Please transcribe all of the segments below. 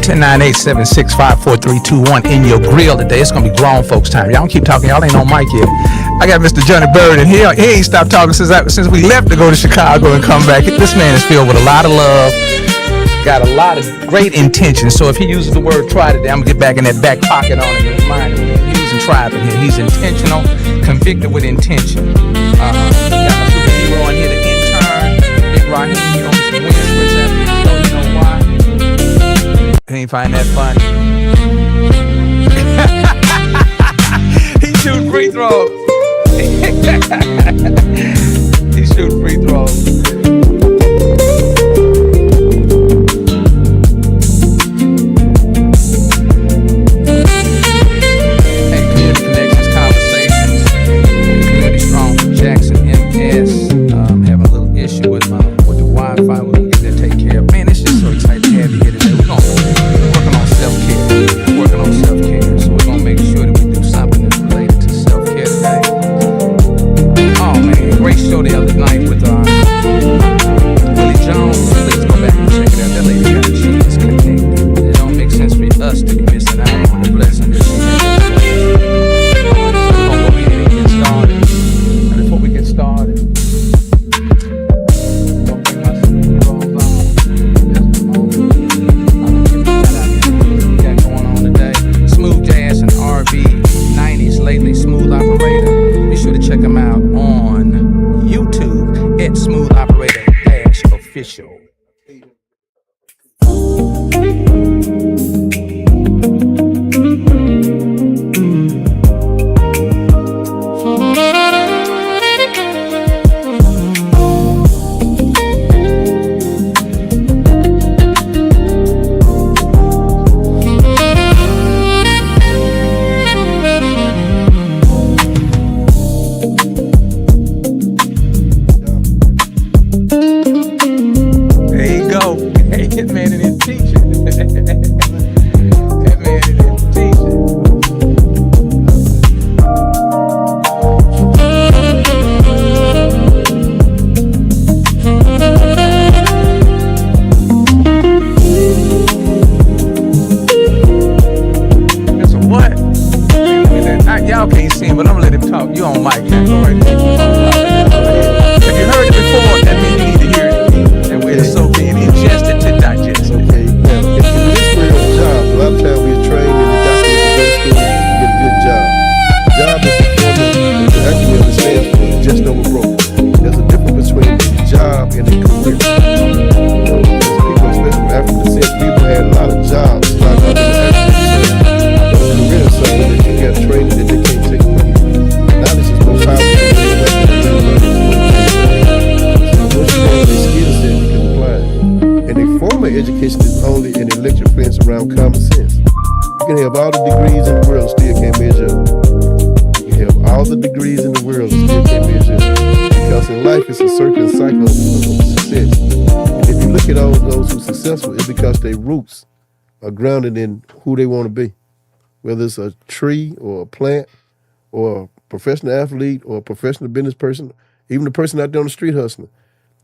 1098-765-4321 in your grill today. It's going to be grown folks time. Y'all don't keep talking. Y'all ain't on mic yet. I got Mr. Johnny Byrd in here. He ain't stopped talking since we left to go to Chicago and come back. This man is filled with a lot of love. Got a lot of great intentions. So if he uses the word try today, I'm going to get back in that back pocket on him and remind him that he's using try in here. He's intentional, convicted with intention. Got my superhero on here, the intern, Big Raheem. He owns some wind sprints after the show. You know why? He ain't find that funny. He shoots free throws. He shoots free throws. Roots are grounded in who they want to be, whether it's a tree or a plant or a professional athlete or a professional business person, even the person out there on the street hustling.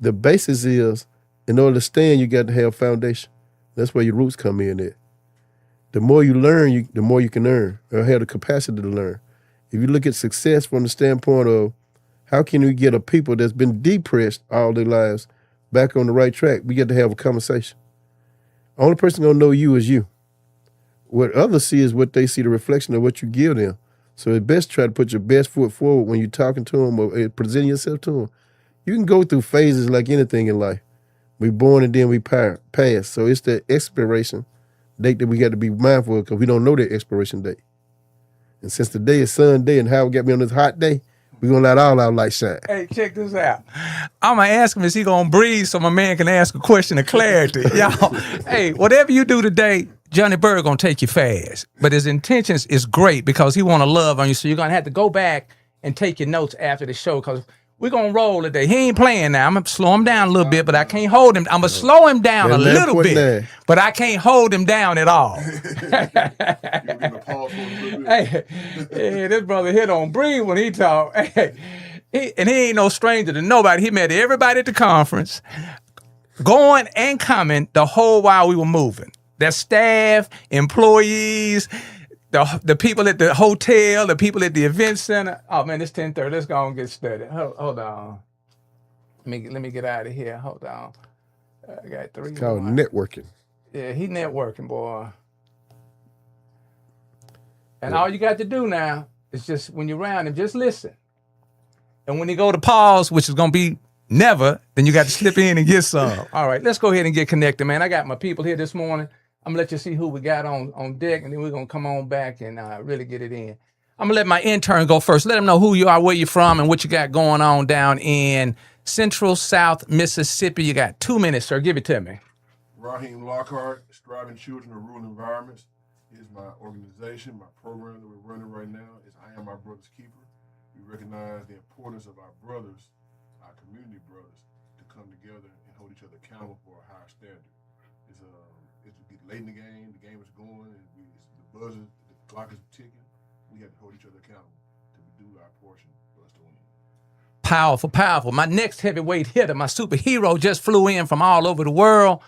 The basis is, in order to stand, you got to have foundation. That's where your roots come in at. The more you learn, the more you can earn or have the capacity to learn. If you look at success from the standpoint of how can we get a people that's been depressed all their lives back on the right track, we get to have a conversation. Only person gonna know you is you. What others see is what they see, the reflection of what you give them. So it's best to try to put your best foot forward when you're talking to them or presenting yourself to them. You can go through phases like anything in life. We born and then we pass. So it's the expiration date that we got to be mindful of because we don't know the expiration date. And since today is Sunday and Howard got me on this hot day, we're going to let all our light shine. Hey, check this out. I'm going to ask him, is he going to breathe so my man can ask a question of clarity? Y'all, hey, whatever you do today, Johnny Byrd going to take you fast. But his intentions is great because he want to love on you. So you're going to have to go back and take your notes after the show because we're going to roll today. He ain't playing now. I'm going to slow him down a little bit, but I can't hold him. I'm going to slow him down a little bit, but I can't hold him down at all. Hey, this brother here don't breathe when he talk. Hey, he ain't no stranger to nobody. He met everybody at the conference, going and coming the whole while we were moving. Their staff, employees, the people at the hotel, the people at the event center. Oh man, it's 10:30. Let's go and get started. Hold on. Let me get out of here. Hold on. I got 3 It's called more. networking. Yeah, he networking, boy. And all you got to do now is just, when you're around him, just listen. And when you go to pause, which is going to be never, then you got to slip in and get some. All right, let's go ahead and get connected, man. I got my people here this morning. I'm going to let you see who we got on deck, and then we're going to come on back and really get it in. I'm going to let my intern go first. Let him know who you are, where you're from, and what you got going on down in Central South Mississippi. You got 2 minutes, sir. Give it to me. Raheem Lockhart, Striving Children of Rural Environments, is my organization. My program that we're running right now is I Am My Brother's Keeper. We recognize the importance of our brothers, our community brothers, to come together and hold each other accountable for a higher standard. It's get late in the game is going, and the buzzer, the clock is ticking. We have to hold each other accountable to do our portion for us to win. Powerful, powerful. My next heavyweight hitter, my superhero, just flew in from all over the world,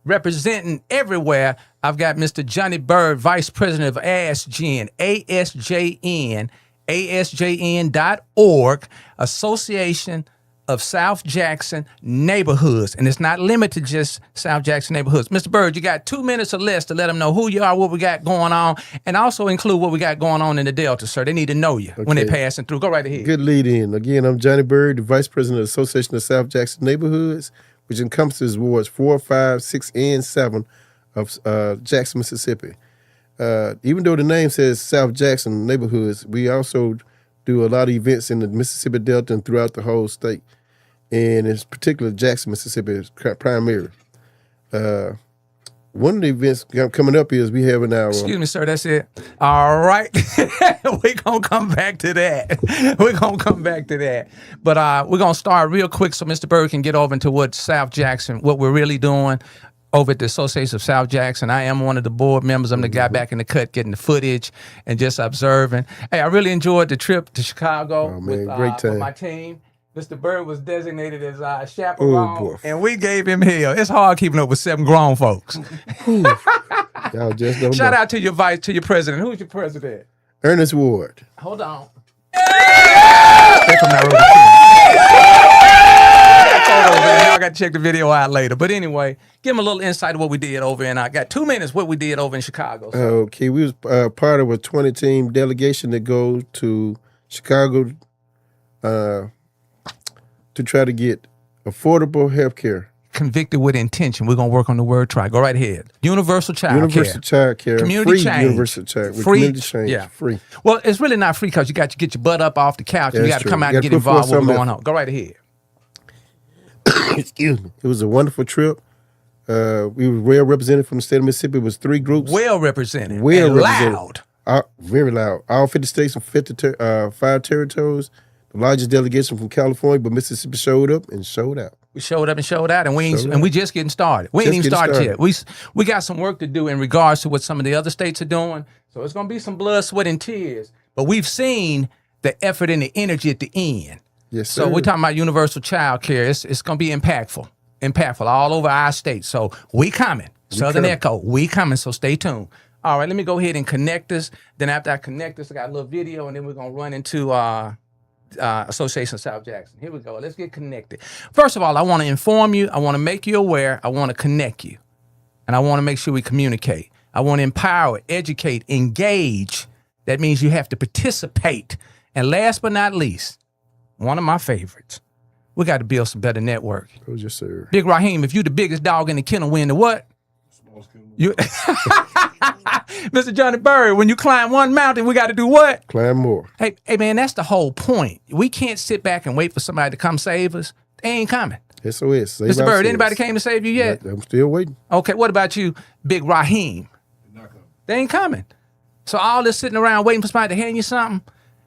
representing everywhere. I've got Mr. Johnny Byrd, Vice President of ASJN, ASJN, ASJN.org, Association of South Jackson Neighborhoods. And it's not limited to just South Jackson neighborhoods. Mr. Byrd, you got 2 minutes or less to let them know who you are, what we got going on, and also include what we got going on in the Delta, sir. They need to know you when they're passing through. Go right ahead. Good lead in. Again, I'm Johnny Byrd, the Vice President of the Association of South Jackson Neighborhoods, which encompasses wards 4, 5, 6, and 7 of Jackson, Mississippi. Even though the name says South Jackson Neighborhoods, we also do a lot of events in the Mississippi Delta and throughout the whole state. And in particular, Jackson, Mississippi is primary. One of the events coming up is we have our... Excuse me, sir, that's it. All right. We're going to come back to that. But we're going to start real quick so Mr. Byrd can get over into what South Jackson, what we're really doing over at the Association of South Jackson. I am one of the board members. I'm the guy back in the cut getting the footage and just observing. Hey, I really enjoyed the trip to Chicago with my team. Mr. Byrd was designated as our chaperone, and we gave him hell. It's hard keeping up with 7 grown folks. Y'all just don't Shout know. out to your president. Who's your president? Ernest Ward. Hold on. They're from Nairobi. Y'all got to check the video out later. But anyway, give them a little insight of what we did over in. I got 2 minutes what we did over in Chicago. So. Okay, we was part of a 20-team delegation that goes to Chicago to try to get affordable health care. Convicted with intention. We're going to work on the word try. Go right ahead. Universal child care. Universal child care. Community free change. Universal child with Free. community change. Yeah. Free. Well, it's really not free because you got to get your butt up off the couch. Yeah, and you got to come out and get involved with what's going on. Go right ahead. Excuse me. It was a wonderful trip. We were well represented from the state of Mississippi. It was 3 groups. Well represented. Well and represented. loud. Very loud. All 50 states and 5 territories. The largest delegation from California, but Mississippi showed up and showed out. We showed up and showed out, and we just getting started. We ain't even started yet. We got some work to do in regards to what some of the other states are doing. So it's going to be some blood, sweat, and tears. But we've seen the effort and the energy at the end. Yes, sir. So we're talking about universal child care. It's going to be impactful all over our state. So we coming. Southern Echo, we coming. So stay tuned. All right, let me go ahead and connect us. Then after I connect us, I got a little video, and then we're going to run into Association of South Jackson. Here we go. Let's get connected. First of all, I want to inform you. I want to make you aware. I want to connect you. And I want to make sure we communicate. I want to empower, educate, engage. That means you have to participate. And last but not least, one of my favorites, we got to build some better network. Oh, yes, sir. Big Raheem, if you the biggest dog in the kennel, win the what? You, Mr. Johnny Byrd, when you climb one mountain, we got to do what? Climb more. Hey, man, that's the whole point. We can't sit back and wait for somebody to come save us. They ain't coming. SOS. Save Mr. Byrd, ourselves. anybody came to save you yet? I'm still waiting. Okay, what about you, Big Raheem? They're not coming. They ain't coming. So all this sitting around waiting for somebody to hand you something,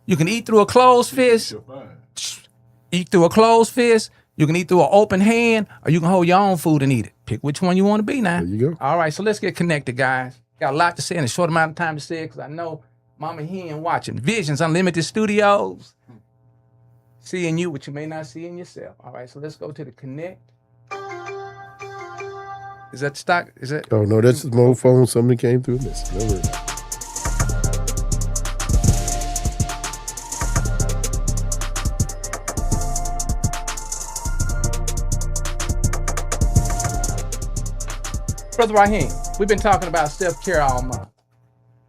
you can eat through a closed fist. You're fine. Eat through a closed fist. You can eat through an open hand, or you can hold your own food and eat it. Pick which one you want to be now. There you go. All right, so let's get connected, guys. Got a lot to say in a short amount of time to say it because I know Mama Hen watching. Visions Unlimited Studios. Seeing you, what you may not see in yourself. All right, so let's go to the connect. Is that stock? Is that? Oh no, that's my old phone. Somebody came through this. No worries. Brother Raheem, we've been talking about self-care all month.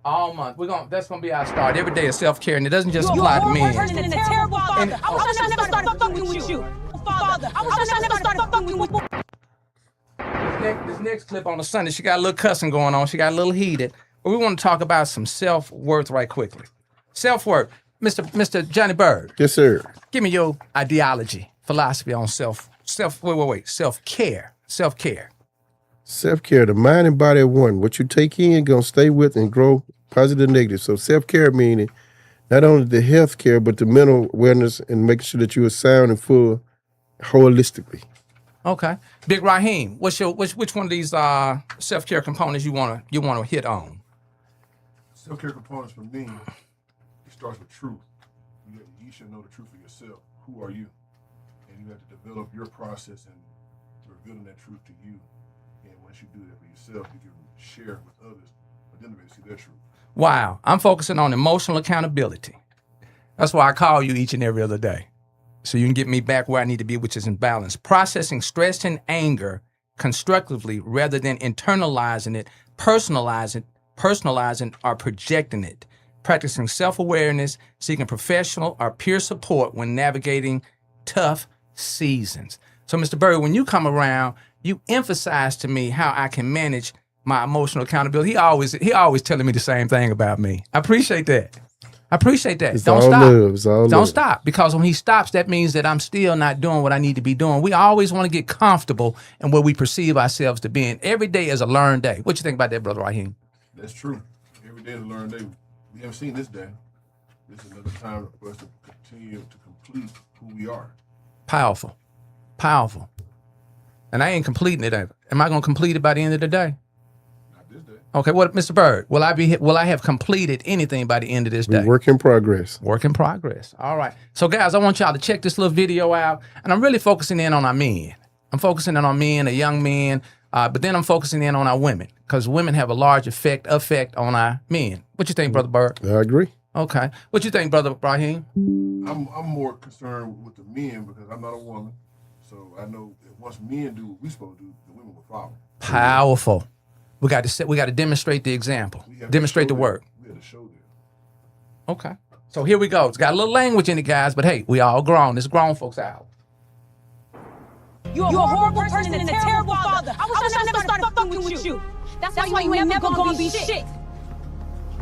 All month. That's gonna be our start. Every day is self-care, and it doesn't just apply to men. Person and a terrible father. I wish I never started fucking with you. Father, I wish I never started fucking with you. This next clip on the Sunday, she got a little cussing going on. She got a little heated. But we want to talk about some self-worth right quickly. Self-worth. Mr. Johnny Byrd. Yes, sir. Give me your ideology, philosophy on self-care. Self-care. Self-care, the mind and body of one. What you take in, gonna stay with and grow, positive and negative. So self-care meaning not only the health care, but the mental awareness and making sure that you are sound and full holistically. Okay. Big Raheem, which one of these self-care components you wanna hit on? Self-care components for me, it starts with truth. You should know the truth for yourself. Who are you? And you have to develop your process and revealing that truth to you. And once you do that for yourself, you can share it with others, but then they see their truth. Wow. I'm focusing on emotional accountability. That's why I call you each and every other day. So you can get me back where I need to be, which is in balance. Processing stress and anger constructively rather than internalizing it, personalizing or projecting it. Practicing self-awareness, seeking professional or peer support when navigating tough seasons. So Mr. Byrd, when you come around, you emphasize to me how I can manage my emotional accountability. He always telling me the same thing about me. I appreciate that. It's Don't all stop. love. It's all Don't love. stop, because when he stops, that means that I'm still not doing what I need to be doing. We always want to get comfortable in where we perceive ourselves to be. And every day is a learned day. What you think about that, Brother Raheem? That's true. Every day is a learned day. We haven't seen this day. This is another time for us to continue to complete who we are. Powerful. And I ain't completing it. Am I going to complete it by the end of the day? Not this day. Okay, what, Mr. Byrd, will I have completed anything by the end of this day? Work in progress. Work in progress. All right. So, guys, I want y'all to check this little video out. And I'm really focusing in on our men. I'm focusing in on men, the young men, but then I'm focusing in on our women, because women have a large effect on our men. What you think, Brother Byrd? I agree. Okay. What you think, Brother Raheem? I'm more concerned with the men because I'm not a woman. So I know that once men do what we're supposed to do, the women will follow. Powerful. We got to demonstrate the example. Demonstrate the work. We have to show them. Okay. So here we go. It's got a little language in it, guys, but hey, we all grown. It's grown folks out. You're a horrible person and a terrible father. I wish I never started fucking with you. That's why you ain't never gonna be shit.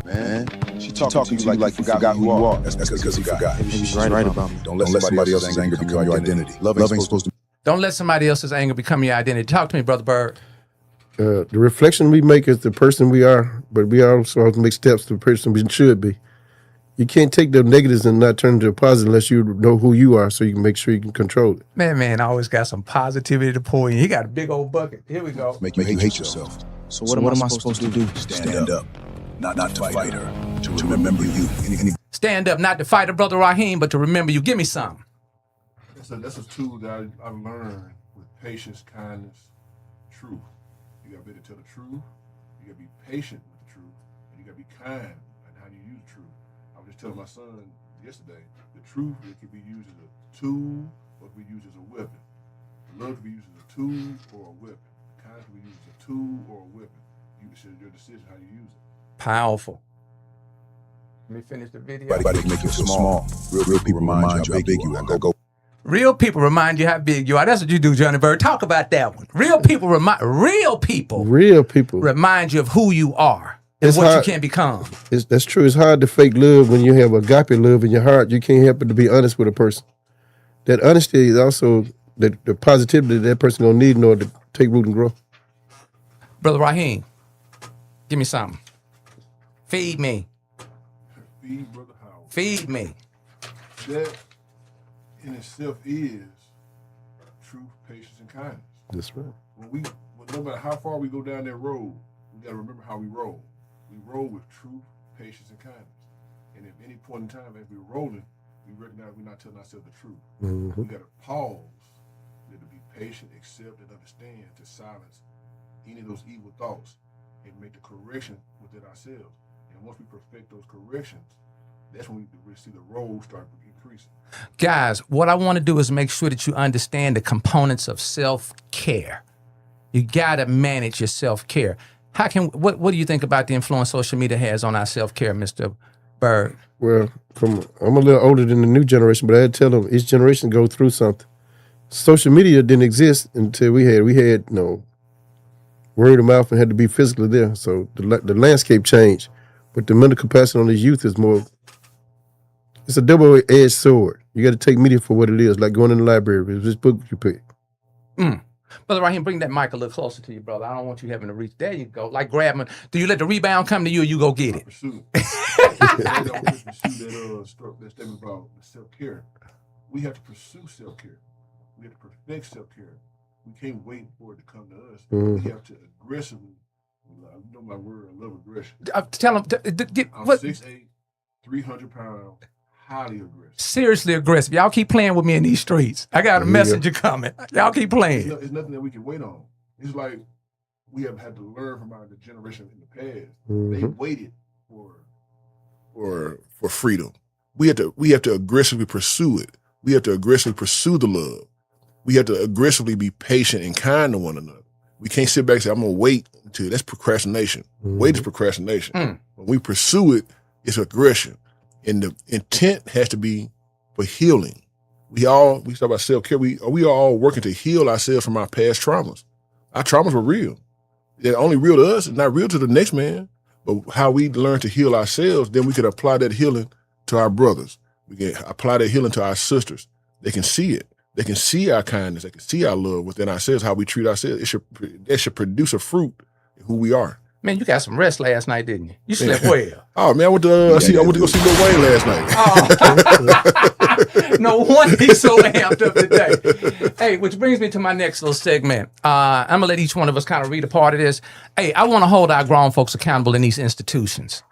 Man, she talking to you like you forgot who you are. That's because he forgot. She's right about me. Don't let somebody else's anger become your identity. Love ain't supposed to. Don't let somebody else's anger become your identity. Talk to me, Brother Byrd. The reflection we make is the person we are, but we also have to make steps to the person we should be. You can't take the negatives and not turn into a positive unless you know who you are, so you can make sure you can control it. Man, always got some positivity to pour in. He got a big old bucket. Here we go. Make you hate yourself. So what am I supposed to do? Stand up. Not to fight her. To remember you. Stand up, not to fight a Brother Raheem, but to remember you. Give me some. That's a tool that I've learned with patience, kindness, truth. You gotta be able to tell the truth. You gotta be patient with the truth, and you gotta be kind in how you use the truth. I was just telling my son yesterday, the truth, it can be used as a tool or it can be used as a weapon. Love can be used as a tool or a weapon. Kindness can be used as a tool or a weapon. It's your decision how you use it. Powerful. Let me finish the video. Everybody make you feel small. Real people remind you how big you are. Go. Real people remind you how big you are. That's what you do, Johnny Byrd. Talk about that one. Real people remind you of who you are and It's what hard. you can become. That's true. It's hard to fake love when you have agape love in your heart. You can't help but to be honest with a person. That honesty is also the positivity that person gonna need in order to take root and grow. Brother Raheem, give me something. Feed me. Feed Brother Howard. Feed me. That in itself is truth, patience, and kindness. That's right. No matter how far we go down that road, we gotta remember how we roll. We roll with truth, patience, and kindness. And at any point in time, as we're rolling, we recognize we're not telling ourselves the truth. Mm-hmm. We gotta pause. We have to be patient, accept, and understand to silence any of those evil thoughts and make the correction within ourselves. And once we perfect those corrections, that's when we see the road start increasing. Guys, what I want to do is make sure that you understand the components of self-care. You got to manage your self-care. What do you think about the influence social media has on our self-care, Mr. Byrd? Well, I'm a little older than the new generation, but I had to tell them each generation go through something. Social media didn't exist until we had word of mouth and had to be physically there. So the landscape changed, but the mental capacity on these youth is more. It's a double-edged sword. You got to take media for what it is, like going in the library. It's this book you pick. Brother Raheem, bring that mic a little closer to you, brother. I don't want you having to reach. There you go. Like grabbing. Do you let the rebound come to you or you go get it? Pursue. They don't pursue that statement about self-care. We have to pursue self-care. We have to perfect self-care. We can't wait for it to come to us. We have to aggressively, you know my word, I love aggression. Tell them. I'm 6'8", 300 pounds, highly aggressive. Seriously aggressive. Y'all keep playing with me in these streets. I got a messenger coming. Y'all keep playing. It's nothing that we can wait on. It's like we have had to learn from the generation in the past. They waited for freedom. We have to aggressively pursue it. We have to aggressively pursue the love. We have to aggressively be patient and kind to one another. We can't sit back and say, I'm going to wait until that's procrastination. Wait is procrastination. When we pursue it, it's aggression. And the intent has to be for healing. We talk about self-care. We are all working to heal ourselves from our past traumas. Our traumas were real. They're only real to us. It's not real to the next man. But how we learn to heal ourselves, then we can apply that healing to our brothers. We can apply that healing to our sisters. They can see it. They can see our kindness. They can see our love within ourselves, how we treat ourselves. That should produce a fruit in who we are. Man, you got some rest last night, didn't you? You slept well. Oh man, I went to go see Lil Wayne last night. No wonder he's so amped up today. Hey, which brings me to my next little segment. I'm gonna let each one of us kind of read a part of this. Hey, I want to hold our grown folks accountable in these institutions.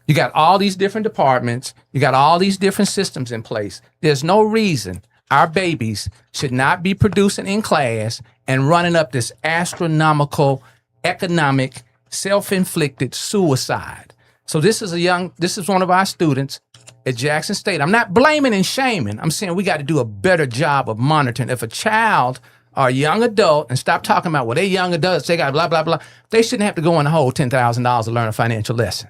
You got all these different departments. You got all these different systems in place. There's no reason our babies should not be producing in class and running up this astronomical economic self-inflicted suicide. So this is one of our students at Jackson State. I'm not blaming and shaming. I'm saying we got to do a better job of monitoring. If a child or a young adult, and stop talking about, well, they young adults, they got blah, blah, blah. They shouldn't have to go in the hole $10,000 to learn a financial lesson.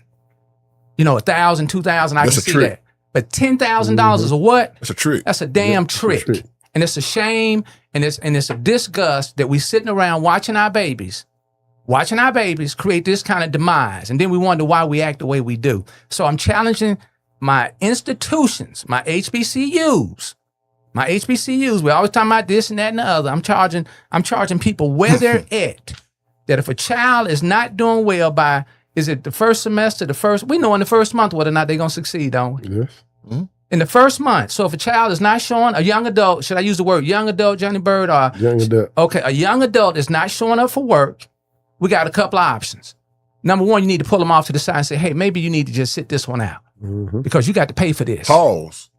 You know, $1,000, $2,000, I can see that. But $10,000 is a what? That's a trick. That's a damn trick. And it's a shame, and it's a disgust that we sitting around watching our babies create this kind of demise. And then we wonder why we act the way we do. So I'm challenging my institutions, my HBCUs. We're always talking about this and that and the other. I'm charging people where they're at. That if a child is not doing well by, is it the first semester, we know in the first month whether or not they're going to succeed, don't we? Yes. In the first month. So if a child is not showing, a young adult, should I use the word young adult, Johnny Byrd? Or, young adult. Okay, a young adult is not showing up for work. We got a couple of options. Number one, you need to pull them off to the side and say, hey, maybe you need to just sit this one out because you got to pay for this. Pause.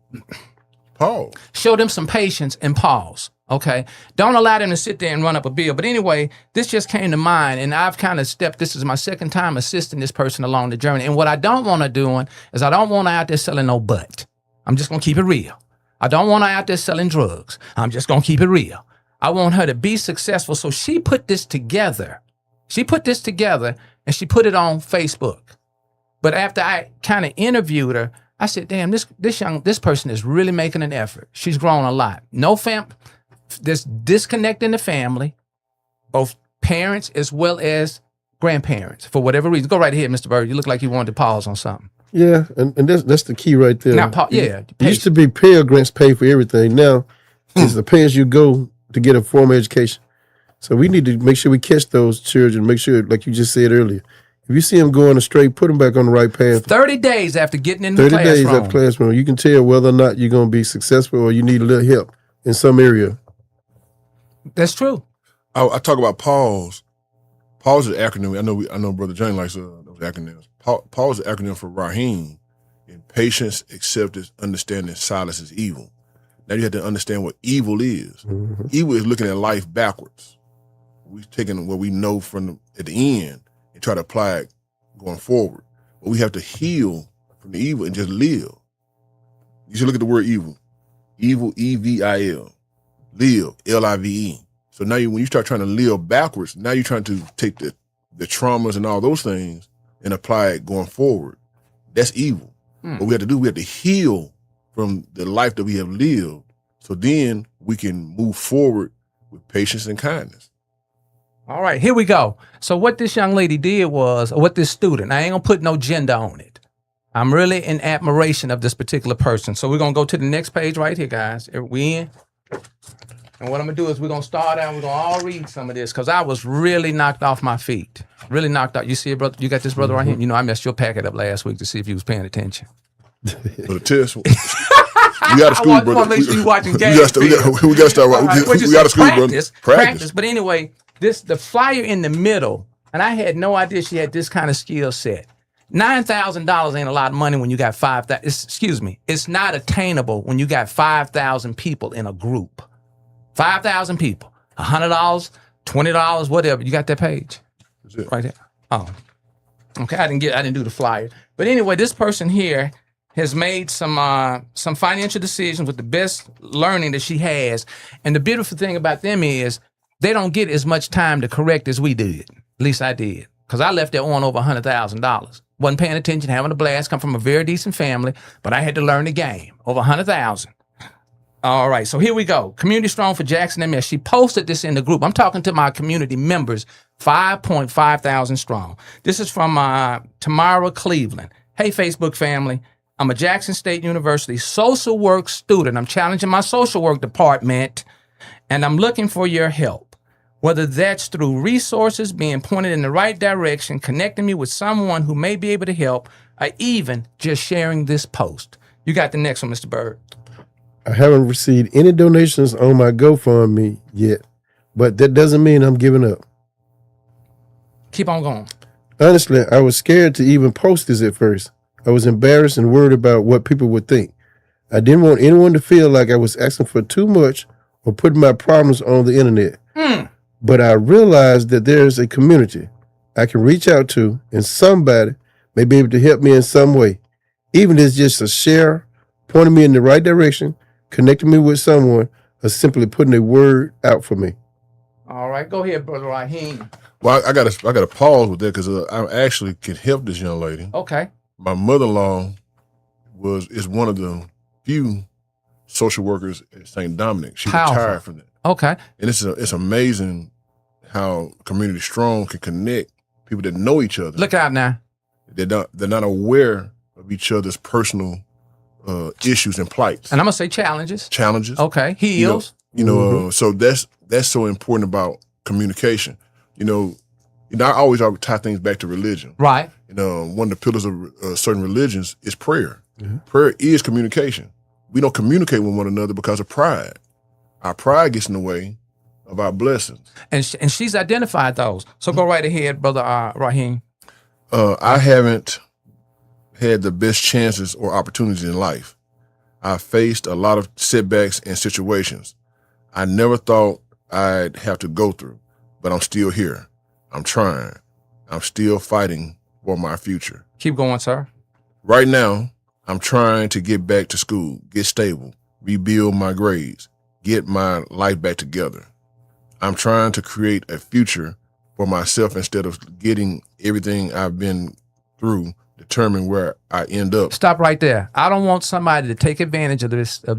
Show them some patience and pause, okay? Don't allow them to sit there and run up a bill. But anyway, this just came to mind, and I've kind of this is my second time assisting this person along the journey. And what I don't want her doing is I don't want her out there selling no butt. I'm just going to keep it real. I don't want her out there selling drugs. I'm just going to keep it real. I want her to be successful. So she put this together. And she put it on Facebook. But after I kind of interviewed her, I said, damn, this person is really making an effort. She's grown a lot. There's disconnect in the family, both parents as well as grandparents, for whatever reason. Go right ahead, Mr. Byrd. You look like you wanted to pause on something. Yeah, and that's the key right there. It used to be Pell Grants pay for everything. Now it's the pay as you go to get a formal education. So we need to make sure we catch those children, make sure, like you just said earlier, if you see them going astray, put them back on the right path. 30 days after getting in the classroom. 30 days after classroom, you can tell whether or not you're going to be successful or you need a little help in some area. That's true. I talk about PAUSE. PAUSE is an acronym. I know Brother Johnny likes those acronyms. PAUSE is an acronym for Raheem. In patience, acceptance, understanding, silence is evil. Now you have to understand what evil is. Evil is looking at life backwards. We've taken what we know at the end and try to apply it going forward. But we have to heal from the evil and just live. You should look at the word evil. Evil, E-V-I-L. Live, L-I-V-E. So now when you start trying to live backwards, now you're trying to take the traumas and all those things and apply it going forward. That's evil. What we have to do, we have to heal from the life that we have lived. So then we can move forward with patience and kindness. All right, here we go. So what this young lady did was, or what this student, I ain't gonna put no gender on it. I'm really in admiration of this particular person. So we're gonna go to the next page right here, guys. We in. And what I'm gonna do is we're gonna start out, we're gonna all read some of this because I was really knocked off my feet. Really knocked out. You see it, brother? You got this brother right here? You know, I messed your packet up last week to see if you was paying attention. For the test, we got to school, brother. I want to make sure you're watching games. We got to start. We got to school, brother. Practice. But anyway, the flyer in the middle, and I had no idea she had this kind of skill set. $9,000 ain't a lot of money when you got 5,000. Excuse me. It's not attainable when you got 5,000 people in a group. 5,000 people. $100, $20, whatever. You got that page? That's it. Right there. Oh. Okay, I didn't do the flyer. But anyway, this person here has made some financial decisions with the best learning that she has. And the beautiful thing about them is they don't get as much time to correct as we did. At least I did. Because I left there on over $100,000. Wasn't paying attention, having a blast, come from a very decent family, but I had to learn the game. Over $100,000. All right, so here we go. Community Strong for Jackson MS. She posted this in the group. I'm talking to my community members, 5.5 thousand strong. This is from Tamara Cleveland. Hey, Facebook family. I'm a Jackson State University social work student. I'm challenging my social work department, and I'm looking for your help. Whether that's through resources, being pointed in the right direction, connecting me with someone who may be able to help, or even just sharing this post. You got the next one, Mr. Byrd. I haven't received any donations on my GoFundMe yet, but that doesn't mean I'm giving up. Keep on going. Honestly, I was scared to even post this at first. I was embarrassed and worried about what people would think. I didn't want anyone to feel like I was asking for too much or putting my problems on the internet. But I realized that there's a community I can reach out to, and somebody may be able to help me in some way. Even if it's just a share, pointing me in the right direction, connecting me with someone, or simply putting a word out for me. All right, go ahead, Brother Raheem. Well, I got to pause with that because I actually can help this young lady. Okay. My mother-in-law is one of the few social workers at St. Dominic. She retired from that. Okay. And it's amazing how Community Strong can connect people that know each other. Look out now. They're not aware of each other's personal issues and plights. And I'm gonna say challenges. Challenges. Okay. Heals. So that's so important about communication. I always tie things back to religion. Right. One of the pillars of certain religions is prayer. Mm-hmm. Prayer is communication. We don't communicate with one another because of pride. Our pride gets in the way of our blessings. And she's identified those. So go right ahead, Brother Raheem. I haven't had the best chances or opportunities in life. I faced a lot of setbacks and situations I never thought I'd have to go through, but I'm still here. I'm trying. I'm still fighting for my future. Keep going, sir. Right now, I'm trying to get back to school, get stable, rebuild my grades, get my life back together. I'm trying to create a future for myself instead of getting everything I've been through determine where I end up. Stop right there. I don't want somebody to take advantage of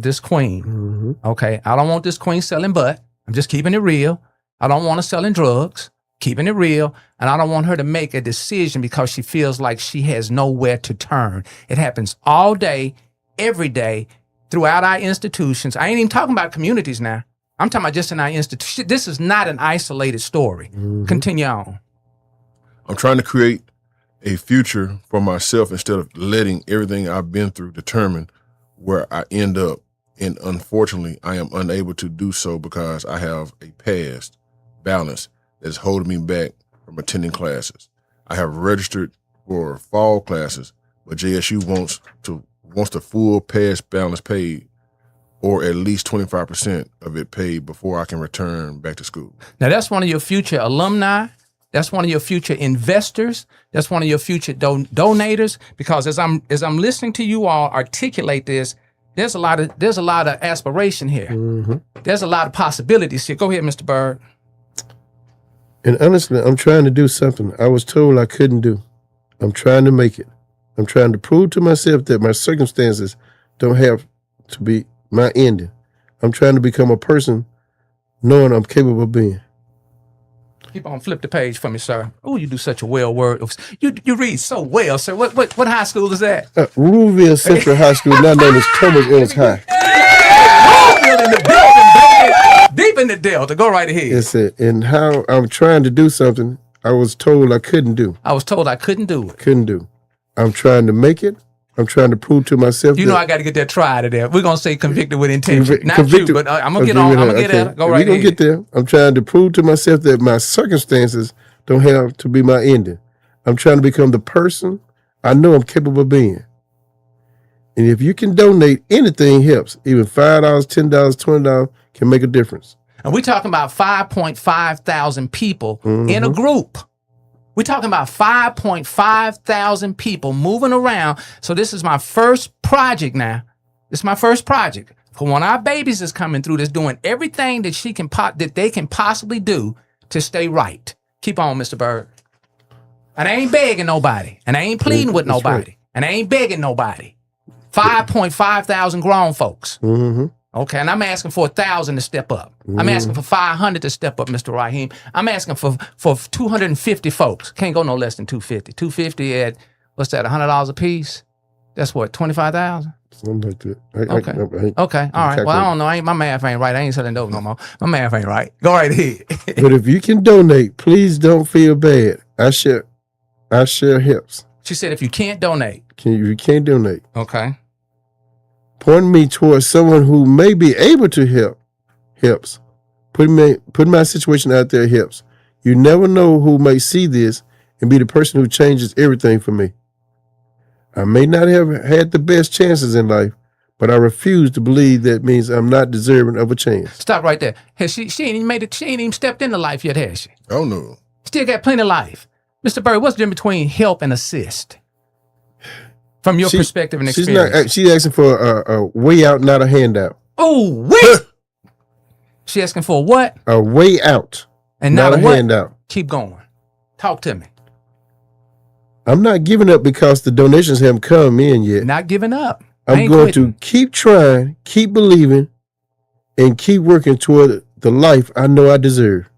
this queen. Mm-hmm. Okay. I don't want this queen selling butt. I'm just keeping it real. I don't want her selling drugs, keeping it real. And I don't want her to make a decision because she feels like she has nowhere to turn. It happens all day, every day, throughout our institutions. I ain't even talking about communities now. I'm talking about just in our institution. This is not an isolated story. Mm-hmm. Continue on. I'm trying to create a future for myself instead of letting everything I've been through determine where I end up. And unfortunately, I am unable to do so because I have a past balance that's holding me back from attending classes. I have registered for fall classes, but JSU wants the full past balance paid or at least 25% of it paid before I can return back to school. Now, that's one of your future alumni. That's one of your future investors. That's one of your future donators. Because as I'm listening to you all articulate this, there's a lot of aspiration here. There's a lot of possibilities here. Go ahead, Mr. Byrd. And honestly, I'm trying to do something I was told I couldn't do. I'm trying to make it. I'm trying to prove to myself that my circumstances don't have to be my ending. I'm trying to become a person knowing I'm capable of being. Keep on, flip the page for me, sir. Oh, you do such a well word. You read so well, sir. What high school is that? Ruleville Central High School, now known as Thomas Ellis High. Ruleville in the building, baby. Deep in the Delta. Go right ahead. Yes, sir. And how I'm trying to do something I was told I couldn't do. I was told I couldn't do it. Couldn't do. I'm trying to make it. I'm trying to prove to myself. You know I got to get that try to there. We're gonna say convicted with intention, not convicted, you, but I'm gonna get on. I'm gonna get at it. Go right ahead. We're gonna get there. I'm trying to prove to myself that my circumstances don't have to be my ending. I'm trying to become the person I know I'm capable of being. And if you can donate, anything helps. Even $5, $10, $20 can make a difference. And we're talking about 5.5 thousand people in a group. We're talking about 5.5 thousand people moving around. So this is my first project now. This is my first project. For one of our babies is coming through that's doing everything that they can possibly do to stay right. Keep on, Mr. Byrd. And I ain't begging nobody. And I ain't pleading with nobody. Right. And I ain't begging nobody. 5.5 thousand grown folks. Okay, and I'm asking for 1,000 to step up. I'm asking for 500 to step up, Mr. Raheem. I'm asking for 250 folks. Can't go no less than 250. 250 at, what's that, $100 a piece? That's what, 25,000? Something like that. Okay, all right. Well, I don't know. My math ain't right. I ain't selling dope no more. My math ain't right. Go right ahead. But if you can donate, please don't feel bad. I share helps. She said if you can't donate. You can't donate. Okay. Point me towards someone who may be able to helps. Put my situation out there helps. You never know who may see this and be the person who changes everything for me. I may not have had the best chances in life, but I refuse to believe that means I'm not deserving of a chance. Stop right there. Has she ain't even made it. She ain't even stepped into life yet, has she? Oh no. Still got plenty of life. Mr. Byrd, what's the difference between help and assist? From your perspective and experience. She's asking for a way out, not a handout. Oh, wait! She asking for what? A way out, and not a what? handout. Keep going. Talk to me. I'm not giving up because the donations haven't come in yet. Not giving up. I'm going to keep trying, keep believing, and keep working toward the life I know I deserve.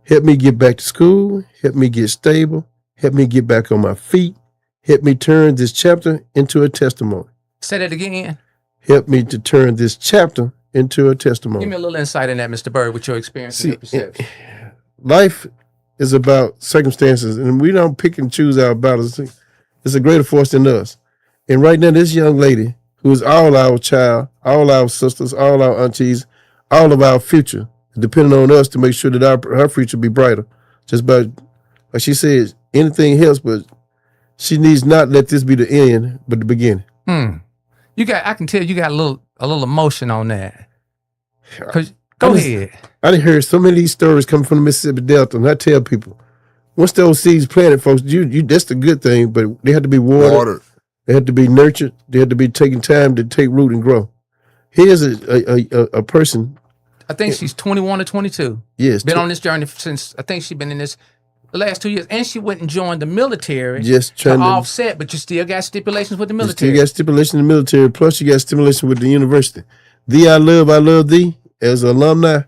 Help me get back to school. Help me get stable. Help me get back on my feet. Help me turn this chapter into a testimony. Say that again. Help me to turn this chapter into a testimony. Give me a little insight in that, Mr. Byrd, with your experience and your perception. Life is about circumstances, and we don't pick and choose our battles. It's a greater force than us. And right now, this young lady, who is all our child, all our sisters, all our aunties, all of our future, depending on us to make sure that her future be brighter. Just by, like she said, anything helps, but she needs not let this be the end, but the beginning. I can tell you got a little emotion on that. Go ahead. I done heard so many of these stories coming from the Mississippi Delta, and I tell people, once those seeds planted, folks, that's the good thing, but they have to be watered. They have to be nurtured. They have to be taking time to take root and grow. Here's a person. I think she's 21 or 22. Yes. Been on this journey since, I think she's been in this the last 2 years. And she went and joined the military to offset, but you still got stipulations with the military. You still got stipulations in the military, plus you got stipulations with the university. Thee I love thee. As an alumni,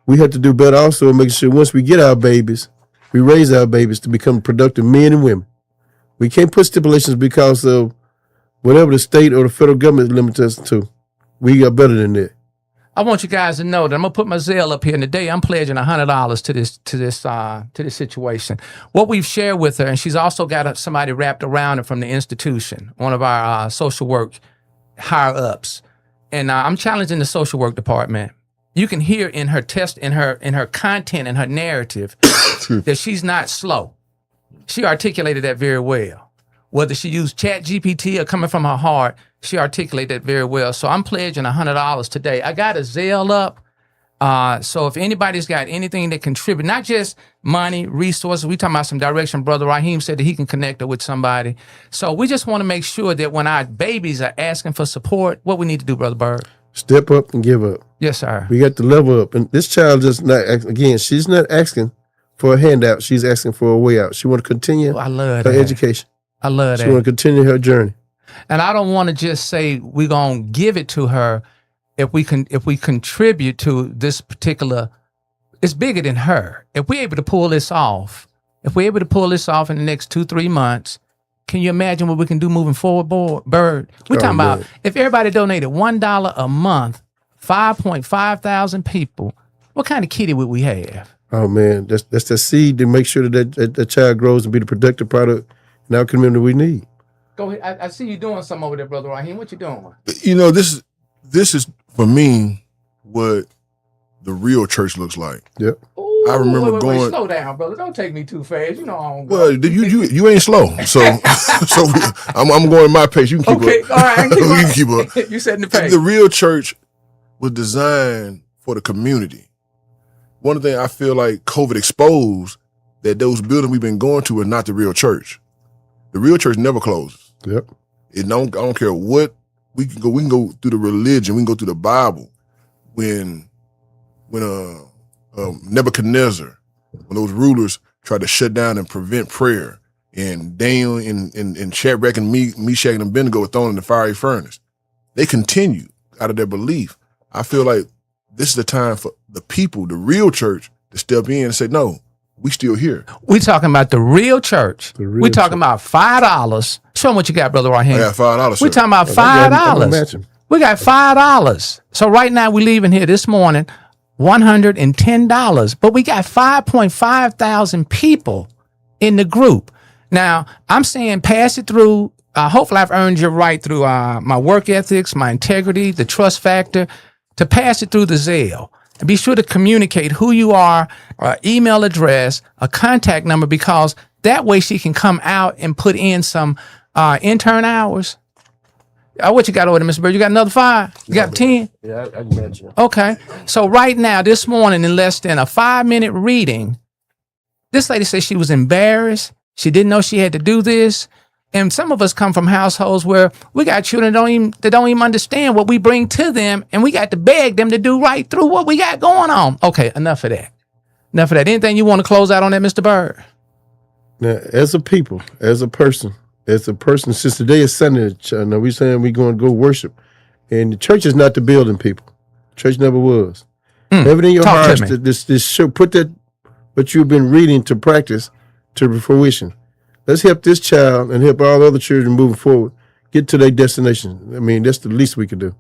we have to do better also in making sure once we get our babies, we raise our babies to become productive men and women. We can't put stipulations because of whatever the state or the federal government limits us to. We got better than that. I want you guys to know that I'm gonna put my Zelle up here, and today I'm pledging $100 to this situation. What we've shared with her, and she's also got somebody wrapped around her from the institution, one of our social work higher ups, and I'm challenging the social work department. You can hear in her in her content, and her narrative, that she's not slow. She articulated that very well. whether she used Chat GPT or coming from her heart, she articulated that very well. So I'm pledging $100 today. I got a Zelle up. So if anybody's got anything that contribute, not just money, resources, we talking about some direction. Brother Raheem said that he can connect her with somebody. So we just want to make sure that when our babies are asking for support, what we need to do, Brother Byrd? Step up and give up. Yes, sir. We got to level up. And this child just not, again, she's not asking for a handout. She's asking for a way out. She want to continue I love her that. education. I love She that. want to continue her journey. And I don't want to just say we're going to give it to her. If we contribute to this particular, it's bigger than her. If we're able to pull this off, in the next 2-3 months, can you imagine what we can do moving forward, Byrd? We're talking about if everybody donated $1 a month, 5.5 thousand people, what kind of kitty would we have? Oh man, that's the seed to make sure that child grows and be the productive product in our community we need. Go ahead. I see you doing something over there, Brother Raheem. What you doing? You know, this is for me what the real church looks like. Yep. Ooh, I remember wait, going. slow down, brother. Don't take me too fast. You know I don't go. Well, you ain't slow, so I'm going at my pace. You can keep Okay, up. all right. I can keep You up. can keep up. You setting the pace. The real church was designed for the community. One thing I feel like COVID exposed that those buildings we've been going to are not the real church. The real church never closes. Yep. I don't care what we can go through the religion, we can go through the Bible. When Nebuchadnezzar, when those rulers tried to shut down and prevent prayer, and Daniel and Shadrach and Meshach and Abednego were thrown in the fiery furnace, they continued out of their belief. I feel like this is the time for the people, the real church, to step in and say, no, we still here. We talking about the real church. We talking about $5. Show them what you got, Brother Raheem. I got $5. We talking about $5. We got $5. So right now we leaving here this morning, $110. But we got 5.5 thousand people in the group. Now I'm saying pass it through. Hopefully I've earned your right through my work ethics, my integrity, the trust factor, to pass it through the Zelle. And be sure to communicate who you are, email address, a contact number, because that way she can come out and put in some intern hours. What you got over there, Mr. Byrd? You got another 5? You got 10? Yeah, I can mention. Okay. So right now, this morning, in less than a 5-minute reading, this lady said she was embarrassed. She didn't know she had to do this. And some of us come from households where we got children that don't even understand what we bring to them, and we got to beg them to do right through what we got going on. Okay, enough of that. Anything you want to close out on that, Mr. Byrd? Now, as a people, as a person, since today is Sunday, now we saying we're going to go worship. And the church is not the building, people. Church never was. Have it in your heart to this show, put that what you've been reading to practice to fruition. Let's help this child and help all the other children moving forward get to their destination. I mean, that's the least we can do.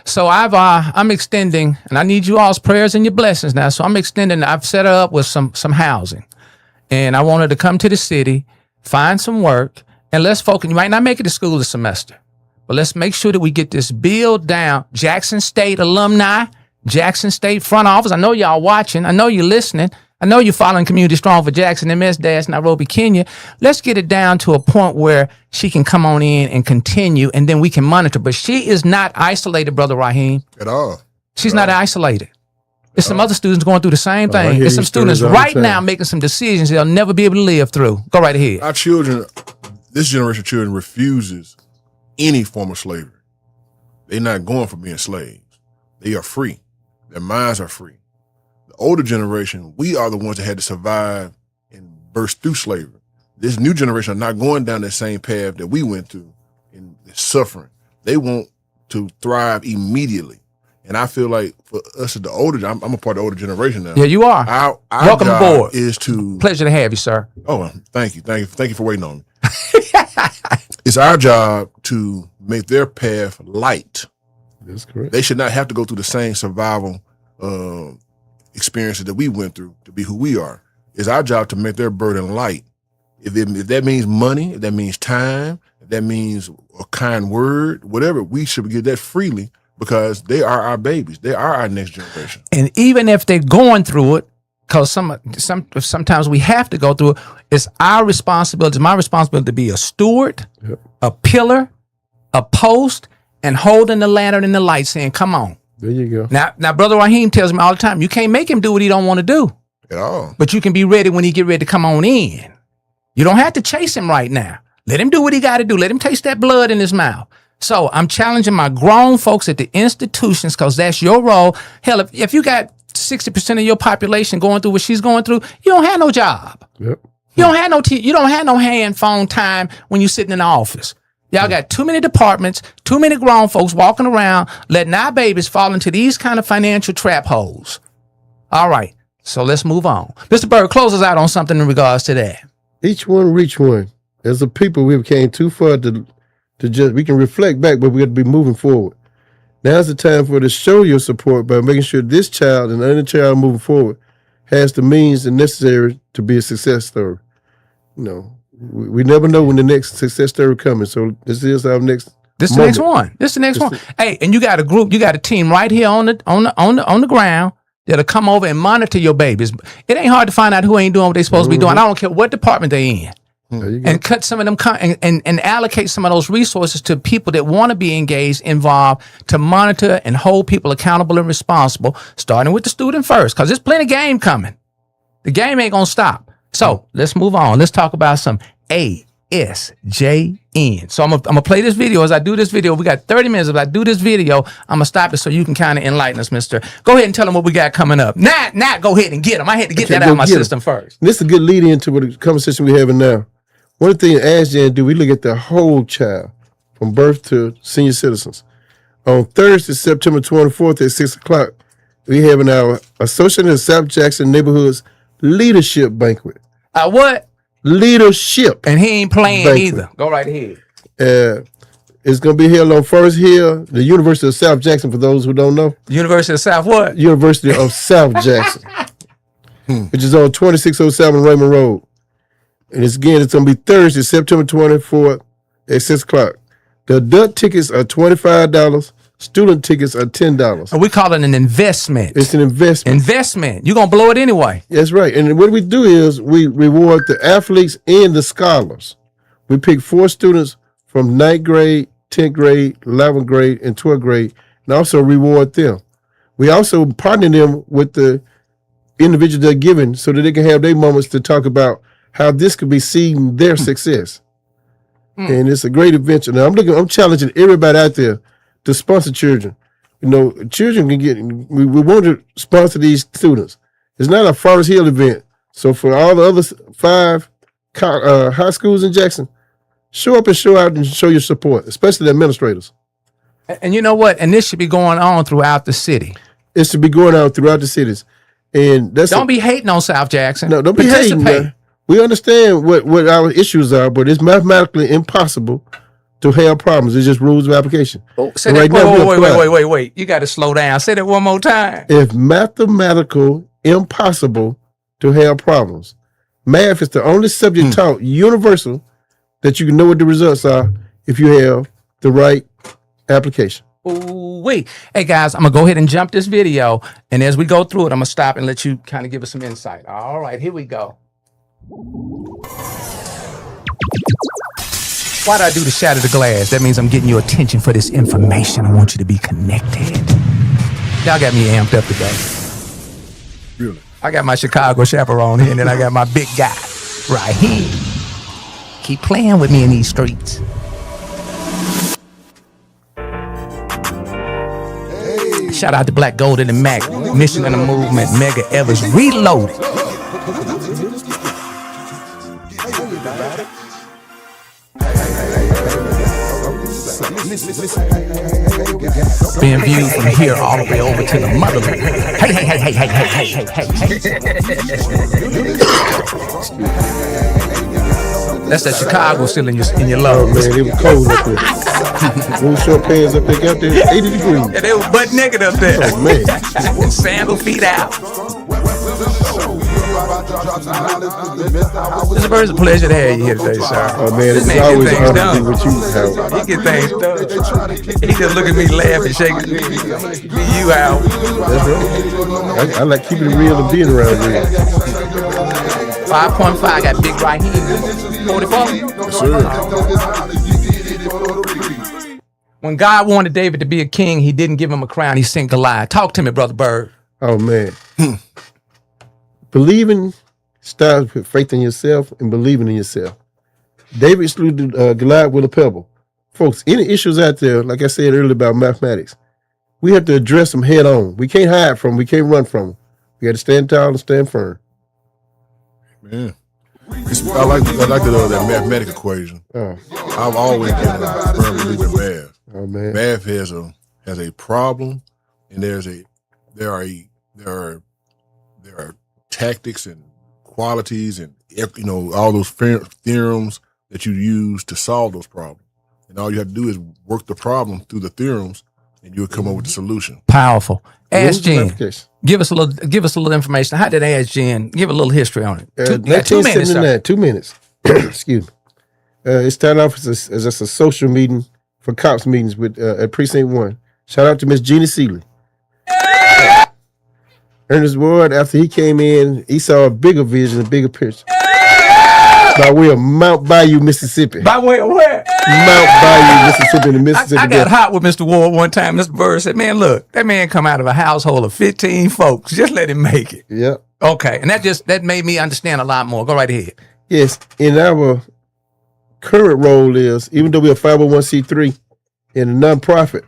So I'm extending, and I need you all's prayers and your blessings now. So I'm extending. I've set her up with some housing, and I want her to come to the city, find some work, and let's focus. You might not make it to school this semester, but let's make sure that we get this bill down. Jackson State alumni, Jackson State front office. I know y'all watching. I know you're listening. I know you're following Community Strong for Jackson, MS-Nairobi, Kenya. Let's get it down to a point where she can come on in and continue, and then we can monitor. But she is not isolated, Brother Raheem. At all. She's not isolated. There's some other students going through the same thing. There's some students right now making some decisions they'll never be able to live through. Go right ahead. Our children, this generation of children refuses any form of slavery. They're not going for being slaves. They are free. Their minds are free. The older generation, we are the ones that had to survive and burst through slavery. This new generation are not going down that same path that we went through and suffering. They want to thrive immediately. And I feel like for us as the older, I'm a part of the older generation now. Yeah, you are. Our Welcome job aboard. is to Pleasure to have you, sir. Oh, thank you for waiting on me. It's our job to make their path light. That's correct. They should not have to go through the same survival experiences that we went through to be who we are. It's our job to make their burden light. If that means money, if that means time, if that means a kind word, whatever, we should give that freely because they are our babies. They are our next generation. And even if they're going through it, because sometimes we have to go through it. It's our responsibility. It's my responsibility to be a steward, a pillar, a post, and holding the lantern and the light, saying, "Come on." There you go. Now, Brother Raheem tells me all the time, you can't make him do what he don't want to do. At all. But you can be ready when he get ready to come on in. You don't have to chase him right now. Let him do what he got to do. Let him taste that blood in his mouth. So I'm challenging my grown folks at the institutions, because that's your role. Hell, if you got 60% of your population going through what she's going through, you don't have no job. Yep. You don't have no hand phone time when you're sitting in the office. Y'all got too many departments, too many grown folks walking around, letting our babies fall into these kind of financial trap holes. All right, so let's move on. Mr. Byrd, close us out on something in regards to that. Each one reach one. As a people, we came too far to just, we can reflect back, but we got to be moving forward. Now's the time for to show your support by making sure this child and any child moving forward has the means and necessary to be a success story. You know, we never know when the next success story coming. So this is our next. This is the next one. This is the next one. Hey, and you got a group, you got a team right here on the ground that'll come over and monitor your babies. It ain't hard to find out who ain't doing what they supposed to be doing. I don't care what department they in. And cut some of them and allocate some of those resources to people that want to be engaged, involved, to monitor and hold people accountable and responsible, starting with the student first, because there's plenty of game coming. The game ain't gonna stop. So let's move on. Let's talk about some ASJN. So I'm gonna play this video. As I do this video, we got 30 minutes. As I do this video, I'm gonna stop it so you can kind of enlighten us, mister. Go ahead and tell them what we got coming up. Not go ahead and get them. I had to get that out of my system first. This is a good lead into what the conversation we're having now. One of the things ASJN do, we look at the whole child from birth to senior citizens. On Thursday, September 24th at 6 o'clock, we having our Association of South Jackson Neighborhoods Leadership Banquet. What? Leadership. And he ain't playing banquet. either. Go right ahead. It's going to be held on Forest Hill, the University of South Jackson, for those who don't know. University of South what? University of South Jackson, which is on 2607 Raymond Road. And it's going to be Thursday, September 24th at 6 o'clock. The adult tickets are $25. Student tickets are $10. And we call it an investment. It's an investment. Investment. You're going to blow it anyway. That's right. And what we do is we reward the athletes and the scholars. We pick 4 students from 9th grade, 10th grade, 11th grade, and 12th grade, and also reward them. We also partner them with the individuals they're giving so that they can have their moments to talk about how this could be seen their success. And it's a great adventure. Now I'm challenging everybody out there to sponsor children. You know, children can get, we want to sponsor these students. It's not a Forest Hill event. So for all the other 5 high schools in Jackson, show up and show out and show your support, especially the administrators. And you know what? And this should be going on throughout the city. It should be going on throughout the cities. And that's don't be hating on South Jackson. No, don't be hating. Man. We understand what our issues are, but it's mathematically impossible to have problems. It's just rules of application. Say that, wait. You got to slow down. Say that one more time. It's mathematical impossible to have problems. Math is the only subject taught universal that you can know what the results are if you have the right application. Wait. Hey, guys, I'm going to go ahead and jump this video. And as we go through it, I'm going to stop and let you kind of give us some insight. All right, here we go. Why do I do the shatter the glass? That means I'm getting your attention for this information. I want you to be connected. Y'all got me amped up today. Really? I got my Chicago chaperone here, and then I got my big guy right here. Keep playing with me in these streets. Hey. Shout out to Black Golden and Mac, Mission in the Movement, Mega Evers, Reloaded. Being viewed from here all the way over to the motherland. Hey. That's that Chicago still in your love. Man, it was cold up there. Those short pants up there got there 80 degrees. Yeah, they were butt naked up there. Oh, man. Sandal feet out. Mr. Bird, it's a pleasure to have you here today, sir. Oh man, This it's man always get an things honor to be done. with you, Howard. He get things done. He just look at me laughing, shaking. Be you out. That's right. I like keeping it real and being around real. 5.5 got big right here. 44. Yes, sir. When God wanted David to be a king, he didn't give him a crown. He sent Goliath. Talk to me, Brother Byrd. Oh man. Believing starts with faith in yourself and believing in yourself. David slew Goliath with a pebble. Folks, any issues out there, like I said earlier about mathematics, we have to address them head on. We can't hide from them. We can't run from them. We got to stand tall and stand firm. Man. I like that mathematical equation. Oh, I've always been a firm believer in math. oh man. Math has a problem, and there are tactics and qualities and all those theorems that you use to solve those problems. And all you have to do is work the problem through the theorems, and you'll come up with the solution. Powerful. ASJN. Application. Give us a little information. How did ASJN give a little history on it? You got 2 minutes, sir. 2 minutes. Excuse me. It started off as just a social meeting for cops meetings with at Precinct 1. Shout out to Miss Jeannie Seeley. Ernest Ward, after he came in, he saw a bigger vision, a bigger picture. By way of Mount Bayou, Mississippi. By way of where? Mount Bayou, Mississippi, the Mississippi. I got hot with Mr. Ward one time. Mr. Byrd said, man, look, that man come out of a household of 15 folks. Just let him make it. Yep. Okay. And that made me understand a lot more. Go right ahead. Yes. In our current role is, even though we're a 501c3 and a nonprofit,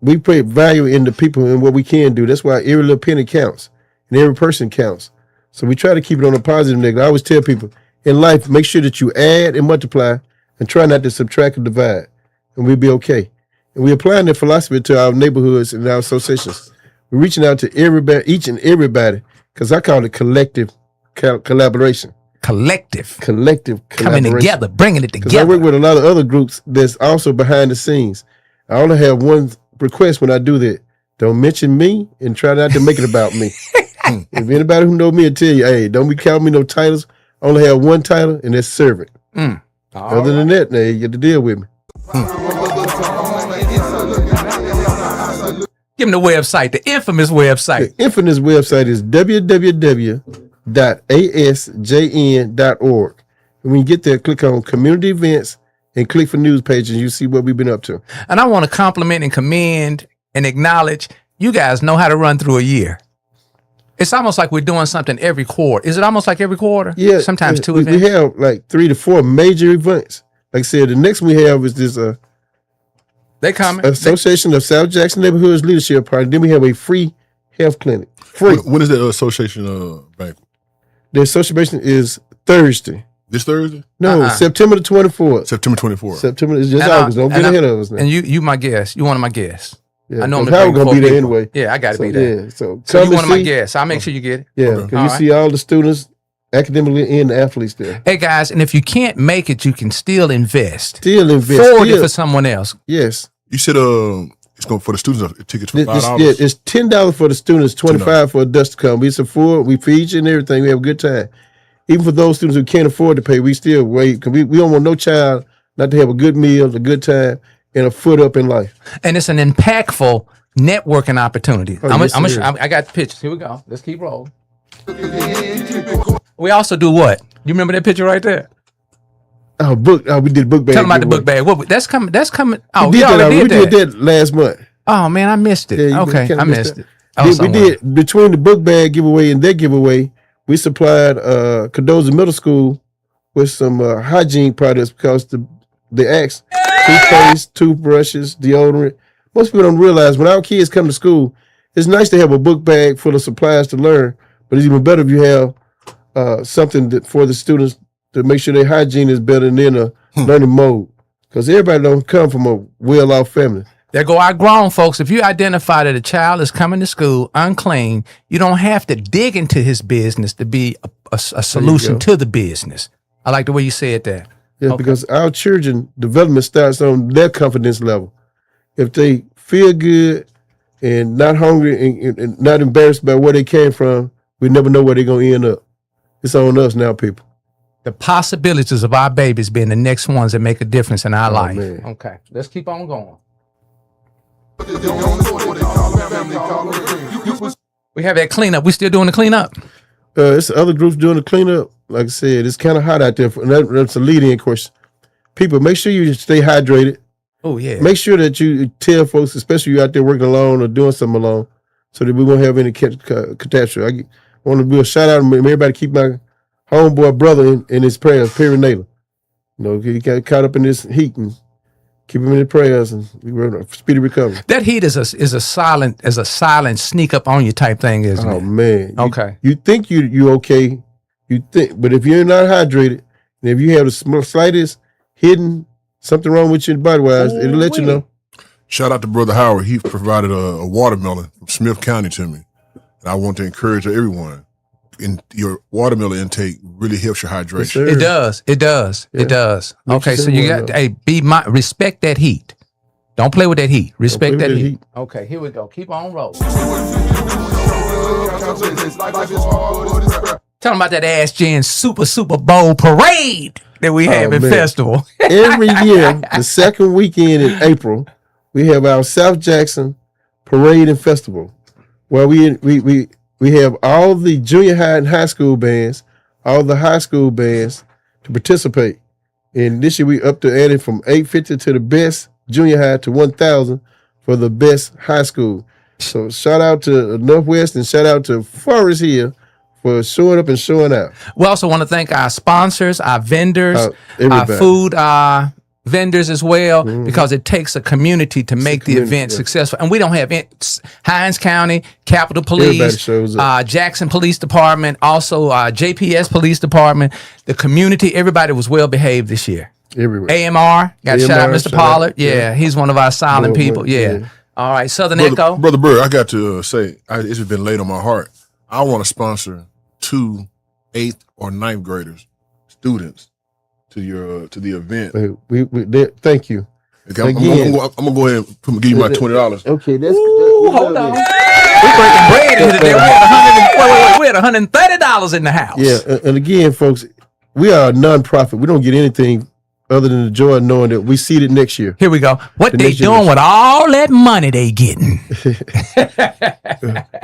we put value in the people and what we can do. That's why every little penny counts and every person counts. So we try to keep it on a positive negative. I always tell people in life, make sure that you add and multiply and try not to subtract or divide, and we'll be okay. And we're applying that philosophy to our neighborhoods and our associations. We're reaching out to everybody, each and everybody, because I call it collective collaboration. Collective Coming together, bringing it Because I together. work with a lot of other groups that's also behind the scenes. I only have one request when I do that. Don't mention me and try not to make it about me. If anybody who know me will tell you, hey, don't be counting me no titles. I only have one title, and that's servant. Other than that, now you get to deal with me. Give him the website, the infamous website. The infamous website is www.asjn.org. And when you get there, click on community events and click for news pages, and you see what we've been up to. And I want to compliment and commend and acknowledge you guys know how to run through a year. It's almost like we're doing something every quarter. Is it almost like every quarter? Yeah. Sometimes two we events. We have like 3 to 4 major events. Like I said, the next one we have is this They coming. Association of South Jackson Neighborhoods Leadership Party. Then we have a free health clinic. Free. When is the association banquet? The association is Thursday. This Thursday? No, September the 24th. September 24th. September is just August. Don't get ahead of us now. And you my guest. You one of my guests. Yeah, I normally Howard bring gonna be 4 there people. anyway. Yeah, I got to So, be there. yeah, So come you and one of my see. guests. I'll make sure you get it. Yeah, because All you right. see all the students academically and the athletes there. Hey guys, and if you can't make it, you can still invest. Still invest. Forward it Still, for someone else. yes. You said it's going for the students. Tickets for $5. Yeah, it's $10 for the students, $25 for adults to come. We support, we feed you and everything. We have a good time. Even for those students who can't afford to pay, we still wait because we don't want no child not to have a good meal, a good time, and a foot up in life. And it's an impactful networking opportunity. Oh, yes, it is. I got the pictures. Here we go. Let's keep rolling. We also do what? You remember that picture right there? Oh, we did book bag. Tell them about the book giveaway. bag. What? That's coming. That's coming. Oh, We we already did did that. last month. Oh man, I missed it. Yeah, you Okay, kinda I missed it. We did between the book bag giveaway and that giveaway. We supplied Cardozo Middle School with some hygiene products because they asked toothpaste, toothbrushes, deodorant. Most people don't realize when our kids come to school, it's nice to have a book bag full of supplies to learn, but it's even better if you have something for the students to make sure their hygiene is better than in a learning mode. Because everybody don't come from a well-off family. There go our grown folks. If you identify that a child is coming to school unclean, you don't have to dig into his business to be a solution go. to the business. I like the way you said that. Yeah, Okay. because our children development starts on their confidence level. If they feel good and not hungry and not embarrassed by where they came from, we never know where they're going to end up. It's on us now, people. The possibilities of our babies being the next ones that make a difference in our life. Man. Okay, let's keep on going. We have that cleanup. We still doing the cleanup? It's other groups doing the cleanup. Like I said, it's kind of hot out there. That's a lead-in question. People, make sure you stay hydrated. Oh, yeah. Make sure that you tell folks, especially you out there working alone or doing something alone, so that we won't have any catastrophe. I want to do a shout out to everybody. Keep my homeboy brother in his prayers, perinatal. You know, he got caught up in this heat, and keep him in his prayers, and we were speedy recovery. That heat is a silent sneak up on you type thing, isn't it? Oh man. Okay. You think you okay? You think, but if you're not hydrated, and if you have the slightest hidden something wrong with your body wise, it'll let you know. Shout out to Brother Howard. He provided a watermelon from Smith County to me. And I want to encourage everyone. Your watermelon intake really helps your hydration. Yes, It does. It does. Yeah. It does. Make Okay, sure so you someone got respect that heat. Don't play with that heat. Respect play that with that heat. heat. Okay, here we go. Keep on rolling. Tell them about that ASJN Super Bowl parade that we have in man. festival. Every year, the second weekend in April, we have our South Jackson Parade and Festival, where we have all the junior high and high school bands, all the high school bands to participate. And this year we up to adding from 850 to the best junior high to 1,000 for the best high school. So shout out to Northwest and shout out to Forest Hill for showing up and showing out. We also want to thank our sponsors, our vendors, our Everybody. food vendors as well, because it takes a community to make the community, event yeah. successful. And we don't have Hines County, Capitol Everybody Police, shows up. Jackson Police Department, also JPS Police Department, the community. Everybody was well behaved this year. Everywhere. AMR, got to shout out AMR, Mr. shout Pollard. out. Yeah, Yeah. he's one of our silent Well, people. Yeah. All right, Southern Echo. Brother Byrd, I got to say, it's been laid on my heart. I want to sponsor 2 8th or 9th graders, students, to the event. Thank you. Okay, I'm gonna go ahead and give you my $20. Okay, that's Ooh, hold on. We breaking bread in today. We had $130 in the house. Yeah, and again, folks, we are a non-profit. We don't get anything other than the joy of knowing that we see it next year. Here we go. What The they next doing generation. with all that money they getting?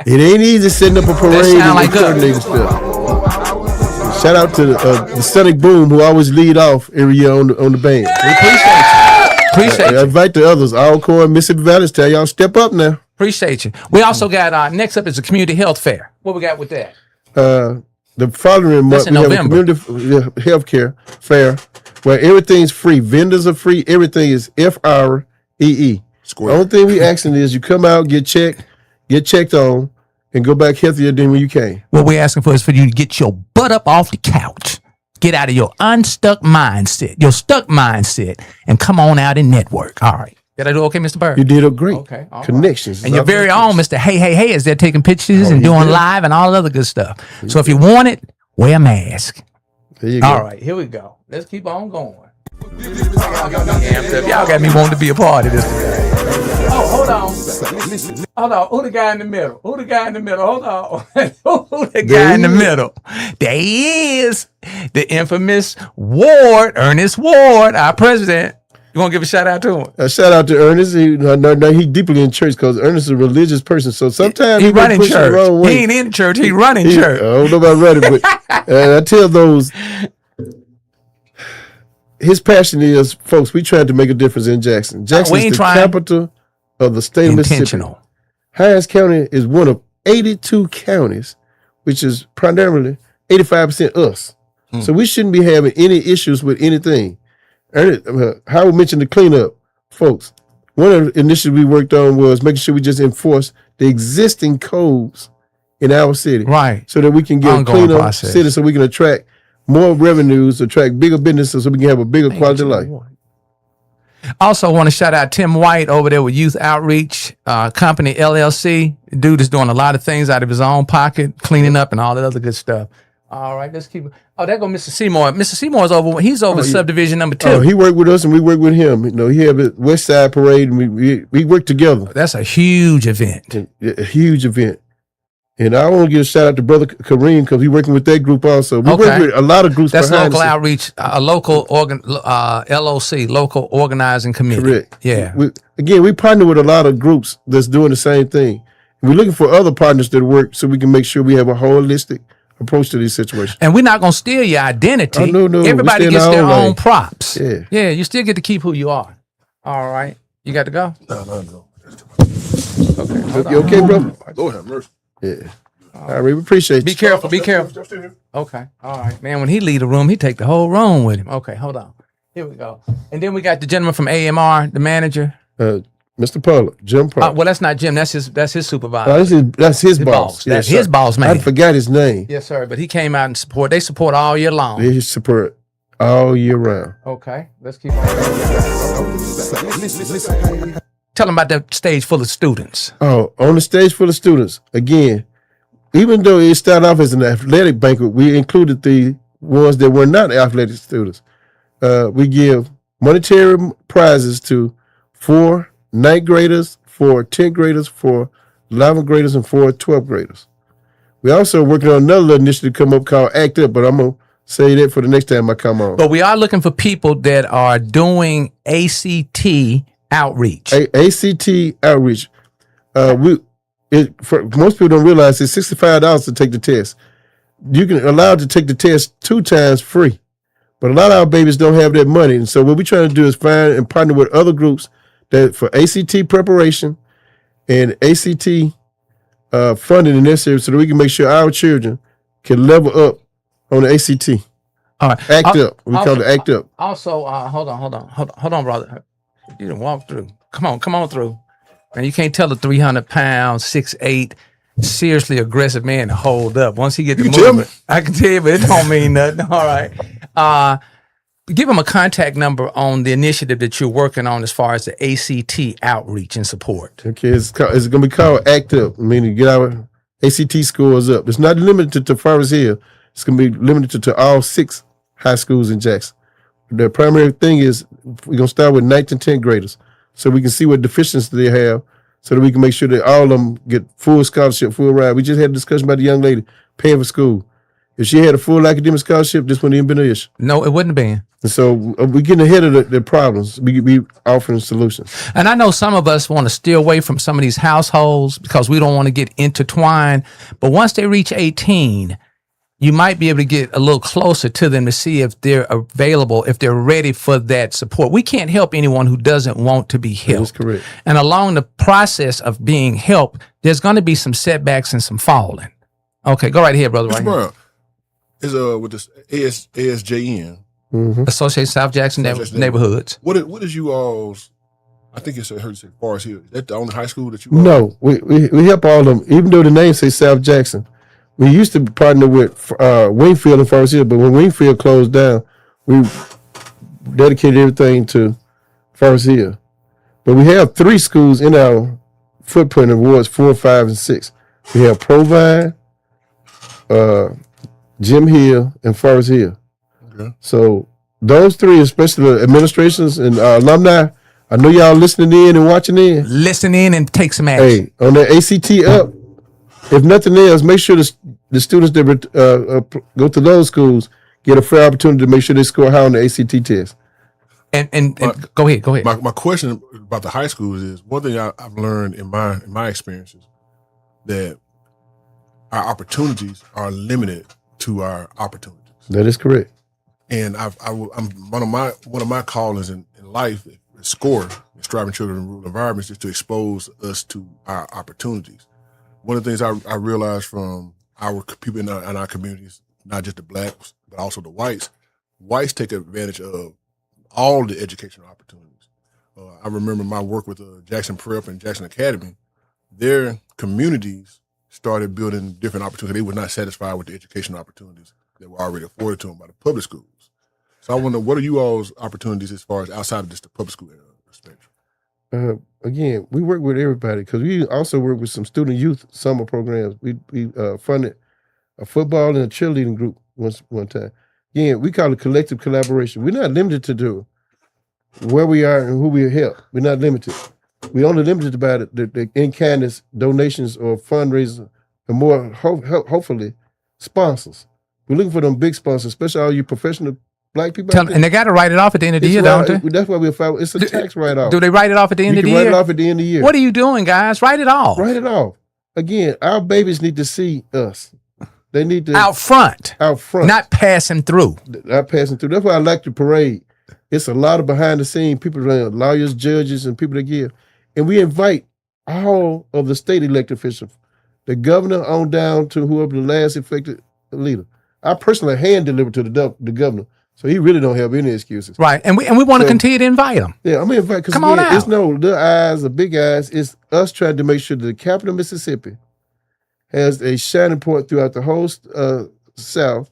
It ain't easy setting up a parade sound and like us. coordinating stuff. Shout out to the Sonic Boom, who always lead off every year on the band. We appreciate you. Appreciate I you. invite the others, Alcorn, Mississippi Valley, tell y'all step up now. Appreciate you. We also got next up is the community health fair. What we got with that? The following That's month, in we have a November. community health care fair where everything's free. Vendors are free. Everything is FREE. Square. The only thing we asking is you come out, get checked on, and go back healthier than when you came. What we're asking for is for you to get your butt up off the couch, get out of your unstuck mindset, your stuck mindset, and come on out and network. All right. Did I do okay, Mr. Bird? You did a great. Okay, all right. Connections. And your very own Mr. Hey is there taking pictures and he's doing there. live and all other good stuff. So if you want it, wear a mask. There you go. All right, here we go. Let's keep on going. Y'all got me amped up. Y'all got me wanting to be a part of this today. Oh, hold on. Hold on. Who the guy in the middle? Who the guy in the middle? Hold on. Who the guy in the middle? There he is. The infamous Ward, Ernest Ward, our president. You want to give a shout out to him? A shout out to Ernest. He deeply in church because Ernest is a religious person. So sometimes He he running push the wrong church. way. He ain't in church. He running church. I don't know about running, but I tell those, his passion is, folks, we tried to make a difference in Jackson. Jackson we is ain't the trying. capital of the state of Mississippi. Intentional. Hines County is one of 82 counties, which is primarily 85% us. So we shouldn't be having any issues with anything. Howard mentioned the cleanup. Folks, one of the initiatives we worked on was making sure we just enforce the existing codes in our city. Right. So that we can get a Ongoing cleaner process. city so we can attract more revenues, attract bigger businesses so we can have a bigger quality of life. Also want to shout out Tim White over there with Youth Outreach Company, LLC. Dude is doing a lot of things out of his own pocket, cleaning up and all that other good stuff. All right, let's keep it. Oh, there go Mr. Seymour. Mr. Seymour's over. He's over subdivision number 2. Oh, he worked with us and we worked with him. You know, he had a West Side Parade and we worked together. That's a huge event. A huge event. And I want to give a shout out to Brother Kareem because he's working with that group also. We work with a lot of groups. That's behind local the scenes. outreach, a local LOC, local organizing committee. Correct. Yeah. We partner with a lot of groups that's doing the same thing. We're looking for other partners that work so we can make sure we have a holistic approach to these situations. And we're not going to steal your identity. Oh, no. Everybody gets their own props. Yeah. Yeah, you still get to keep who you are. All right. You got to go? No. Okay. You okay, bro? Lord have mercy. Yeah. All right, we appreciate you. Be careful. Be careful. I'm still here. Okay. All right. Man, when he leave the room, he take the whole room with him. Okay, hold on. Here we go. And then we got the gentleman from AMR, the manager. Mr. Pollard, Jim Pollard. Well, that's not Jim. That's his supervisor. That's his boss. That's Yes, his sir. boss, man. I forgot his name. Yes, sir. But he came out and support. They support all year long. They support all year round. Okay. Let's keep on. Tell them about that stage full of students. Oh, on the stage full of students, again, even though it started off as an athletic banquet, we included the ones that were not athletic students. We give monetary prizes to 4 9th graders, 4 10th graders, 4 11th graders, and 4 12th graders. We also working on another little initiative come up called Act Up, but I'm going to say that for the next time I come on. But we are looking for people that are doing ACT outreach. ACT outreach. Most people don't realize it's $65 to take the test. You can allow to take the test 2 times free, but a lot of our babies don't have that money. And so what we're trying to do is find and partner with other groups that for ACT preparation and ACT funding in this area so that we can make sure our children can level up on the ACT. All right. Act up. We call it Act Up. Also, hold on, brother. You done walk through. Come on through. And you can't tell a 300-pound, 6'8", seriously aggressive man to hold up. Once he get the movement, I can tell you, but it don't mean nothing. All right. Give him a contact number on the initiative that you're working on as far as the ACT outreach and support. Okay, it's going to be called Act Up, meaning get our ACT scores up. It's not limited to Forest Hill. It's going to be limited to all 6 high schools in Jackson. The primary thing is we're going to start with 9th and 10th graders so we can see what deficiencies they have so that we can make sure that all of them get full scholarship, full ride. We just had a discussion about the young lady paying for school. If she had a full academic scholarship, this wouldn't even been an issue. No, it wouldn't have been. And so we're getting ahead of the problems. We be offering solutions. And I know some of us want to steer away from some of these households because we don't want to get intertwined. But once they reach 18, you might be able to get a little closer to them to see if they're available, if they're ready for that support. We can't help anyone who doesn't want to be helped. That's correct. And along the process of being helped, there's going to be some setbacks and some falling. Okay, go right here, brother. Right here. Is with this ASJN. Associated South Jackson Neighborhoods. What is you all's? I think it's heard you say Forest Hill. Is that the only high school that you? No, we help all of them. Even though the name says South Jackson, we used to partner with Wingfield and Forest Hill, but when Wingfield closed down, we dedicated everything to Forest Hill. But we have 3 schools in our footprint of wards 4, 5, and 6. We have Provine, Jim Hill, and Forest Hill. Okay. So those 3, especially the administrations and alumni, I know y'all listening in and watching in. Listen in and take some action. Hey, on the ACT up, if nothing else, make sure the students that go to those schools get a fair opportunity to make sure they score high on the ACT test. And go ahead. My question about the high schools is one thing I've learned in my experiences that our opportunities are limited to our opportunities. That is correct. And I'm one of my callings in life is SCORE, Striving Children in Rural Environments, is to expose us to our opportunities. One of the things I realized from our people in our communities, not just the blacks, but also the whites take advantage of all the educational opportunities. I remember my work with Jackson Prep and Jackson Academy. Their communities started building different opportunities. They were not satisfied with the educational opportunities that were already afforded to them by the public schools. So I wonder, what are you all's opportunities as far as outside of just the public school spectrum? Again, we work with everybody because we also work with some student youth summer programs. We funded a football and a cheerleading group one time. Again, we call it collective collaboration. We're not limited to do where we are and who we help. We're not limited. We only limited by the in-kindness donations or fundraisers and more, hopefully, sponsors. We're looking for them big sponsors, especially all you professional black people. And they got to write it off at the end of the year, don't they? That's why we're filing. It's a tax write-off. Do they write it off at the end of the year? You can write it off at the end of the year. What are you doing, guys? Write it off. Write it off. Again, our babies need to see us. They need to out front, not passing through. Not passing through. That's why I like the parade. It's a lot of behind the scenes people, lawyers, judges, and people that give. And we invite all of the state elected officials, the governor on down to whoever the last elected leader. I personally hand delivered to the governor, so he really don't have any excuses. Right, and we want to continue to invite him. Yeah, I'm gonna invite. Come on out. It's no little eyes or big eyes. It's us trying to make sure that the capital of Mississippi has a shining point throughout the whole South,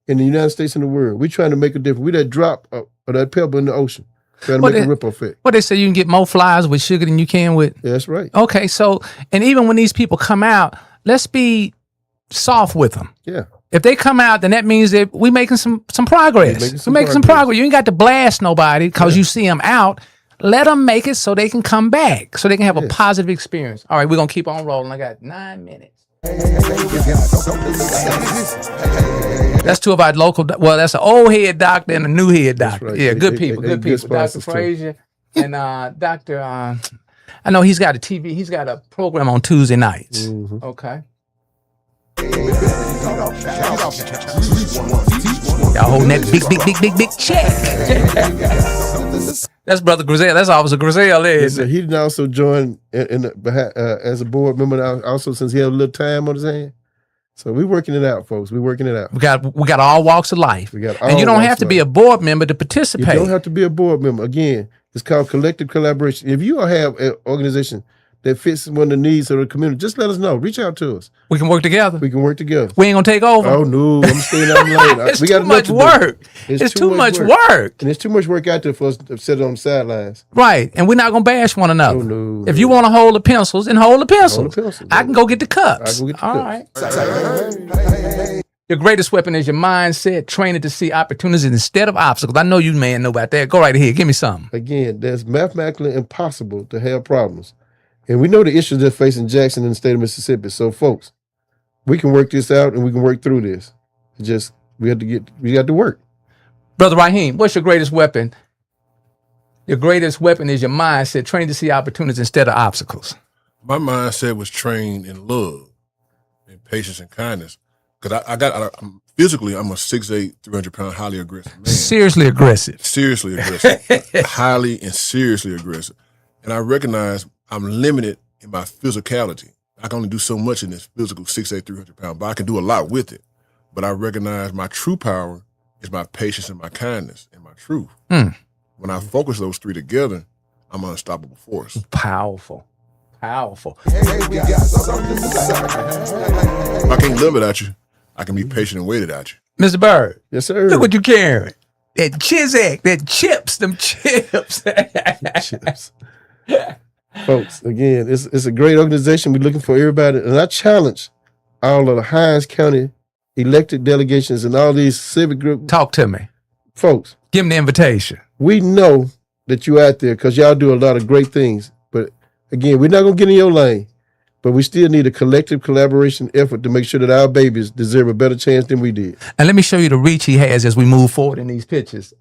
in the United States and the world. We're trying to make a difference. We that drop of that pebble in the ocean, trying to make a ripple effect. What they say, you can get more flies with sugar than you can with. Yeah, that's right. Okay, so and even when these people come out, let's be soft with them. Yeah. If they come out, then that means that we're making some progress. We're making some progress. You ain't got to blast nobody because you see them out. Let them make it so they can come back, so they can have a positive experience. All right, we're going to keep on rolling. I got 9 minutes. That's two of our local, well, that's an old head doctor and a new head doctor. Right. Yeah, good people. Dr. Frazier and Dr. I know he's got a TV, he's got a program on Tuesday nights. Mm-hmm. Okay. Y'all holding that big check. That's Brother Grizel. That's Officer Grizel there. Yes, he did also join as a board member also since he had a little time on his hand. So we're working it out, folks. We're working it out. We got all walks of life. And you don't have to be a board member to participate. You don't have to be a board member. Again, it's called collective collaboration. If you have an organization that fits one of the needs of the community, just let us know. Reach out to us. We can work together. We can work together. We ain't gonna take over. Oh no, I'm staying out late. It's too much work. It's too much work. And there's too much work out there for us to sit on the sidelines. Right, and we're not gonna bash one another. Oh, no. If you want to hold the pencils, then hold the pencils. I can go get the cups. All right. Your greatest weapon is your mindset, training to see opportunities instead of obstacles. I know you man know about that. Go right ahead. Give me something. Again, that's mathematically impossible to have problems. And we know the issues they're facing Jackson and the state of Mississippi. So, folks, we can work this out and we can work through this. It's just we got to work. Brother Raheem, what's your greatest weapon? Your greatest weapon is your mindset, trained to see opportunities instead of obstacles. My mindset was trained in love and patience and kindness. Because I'm physically, I'm a 6'8", 300-pound, highly aggressive man. Seriously aggressive. Seriously aggressive. Highly and seriously aggressive. And I recognize I'm limited in my physicality. I can only do so much in this physical 6'8", 300-pound, but I can do a lot with it. But I recognize my true power is my patience and my kindness and my truth. When I focus those three together, I'm an unstoppable force. Powerful. Powerful. If I can't live without you, I can be patient and wait without you. Mr. Byrd. Yes, sir. Look what you carrying. That Chizak, that chips, them chips. Chips. Folks, again, it's a great organization. We're looking for everybody. And I challenge all of the Hinds County elected delegations and all these civic groups. Talk to me. Folks. Give them the invitation. We know that you're out there because y'all do a lot of great things. But again, we're not going to get in your lane. But we still need a collective collaboration effort to make sure that our babies deserve a better chance than we did. And let me show you the reach he has as we move forward in these pictures.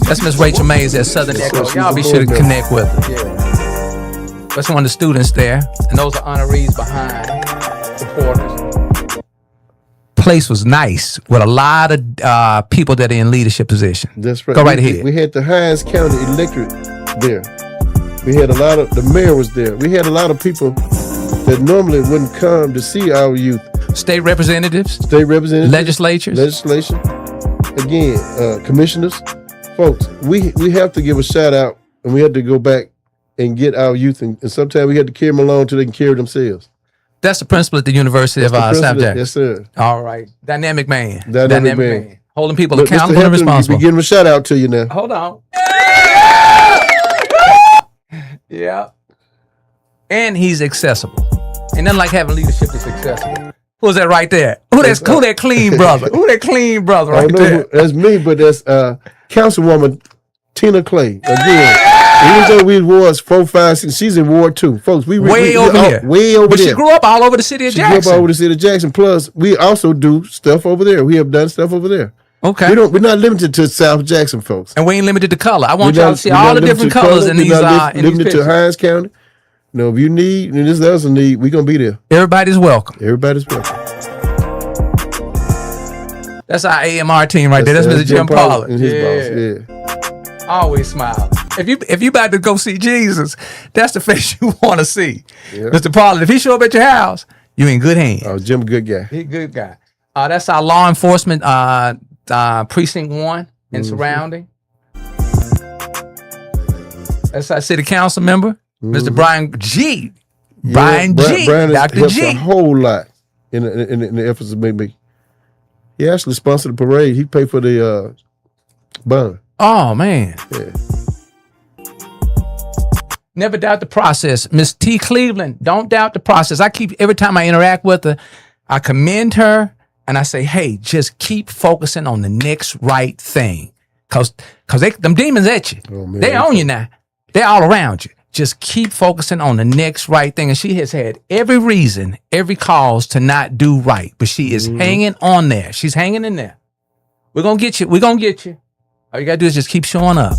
That's Miss Rachel Mays at Southern Echo. Y'all be sure to connect with her. Yeah. That's one of the students there. And those are honorees behind, supporters. Place was nice with a lot of people that are in leadership positions. That's right. Go right ahead. We had the Hinds County electorate there. We had the mayor was there. We had a lot of people that normally wouldn't come to see our youth. State representatives. Legislation. Again, commissioners. Folks, we have to give a shout out and we have to go back and get our youth. And sometimes we have to carry them along until they can carry themselves. That's the principal at the University of South Jackson. Yes, sir. All right. Dynamic man. Dynamic man. Holding people accountable and responsible. We give him a shout out to you now. Hold on. Yeah. And he's accessible. Ain't nothing like having leadership that's accessible. Who's that right there? Who that clean brother? Who that clean brother right there? That's me, but that's Councilwoman Tina Clay. Again, Even though we was 4, 5, 6, she's in Ward 2. Folks, we Way over here. Way over But there. she grew up all over the city of She grew Jackson. up all over the city of Jackson. Plus, we also do stuff over there. We have done stuff over there. Okay. We're not limited to South Jackson, folks. And we ain't limited to color. I want We're y'all not- to see we're all not the different limited to colors color. in We're these not in these limited to pictures. Hines County. No, if you need, and this else a need, we're going to be there. Everybody's welcome. Everybody's welcome. That's our AMR team right there. That's Mr. Jim Pollard. And his boss, yeah. Always smile. If you about to go see Jesus, that's the face you want to see. Yeah. Mr. Pollard, if he show up at your house, you in good hands. Oh, Jim, a good guy. He a good guy. That's our law enforcement precinct 1 and surrounding. That's our city council member, Mr. Brian G. Brian G. Brian Dr. helps G. a whole lot in the efforts to make me. He actually sponsored the parade. He paid for the bond. Oh man. Yeah. Never doubt the process. Miss T. Cleveland, don't doubt the process. Every time I interact with her, I commend her and I say, hey, just keep focusing on the next right thing. Cause them demons at you. Oh, man. They own you now. They're all around you. Just keep focusing on the next right thing. And she has had every reason, every cause to not do right. But she is hanging on there. She's hanging in there. We're gonna get you. We're gonna get you. All you gotta do is just keep showing up.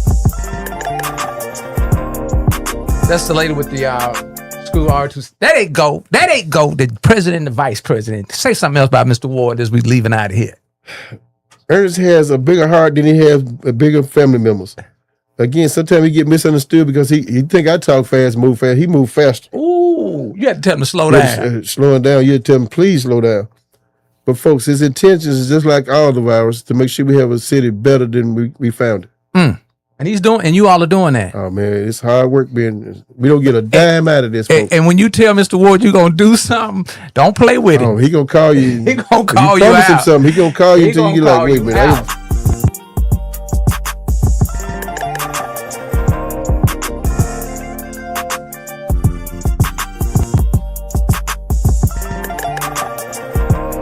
That's the lady with the school R2. That ain't go. The president and the vice president. Say something else about Mr. Ward as we leaving out of here. Ernest has a bigger heart than he has bigger family members. Again, sometimes he get misunderstood because he think I talk fast, move fast. He move faster. Ooh, you had to tell him to slow down. Slowing down, you tell him, please slow down. But folks, his intentions is just like all of ours to make sure we have a city better than we found it. And he's doing, and you all are doing that. Oh man, it's hard work we don't get a dime out of this, folks. And when you tell Mr. Ward you're gonna do something, don't play with him. Oh, he gonna call you. He gonna If call you promise him out. something, he gonna call you He until gonna you like, call wait a you minute. out.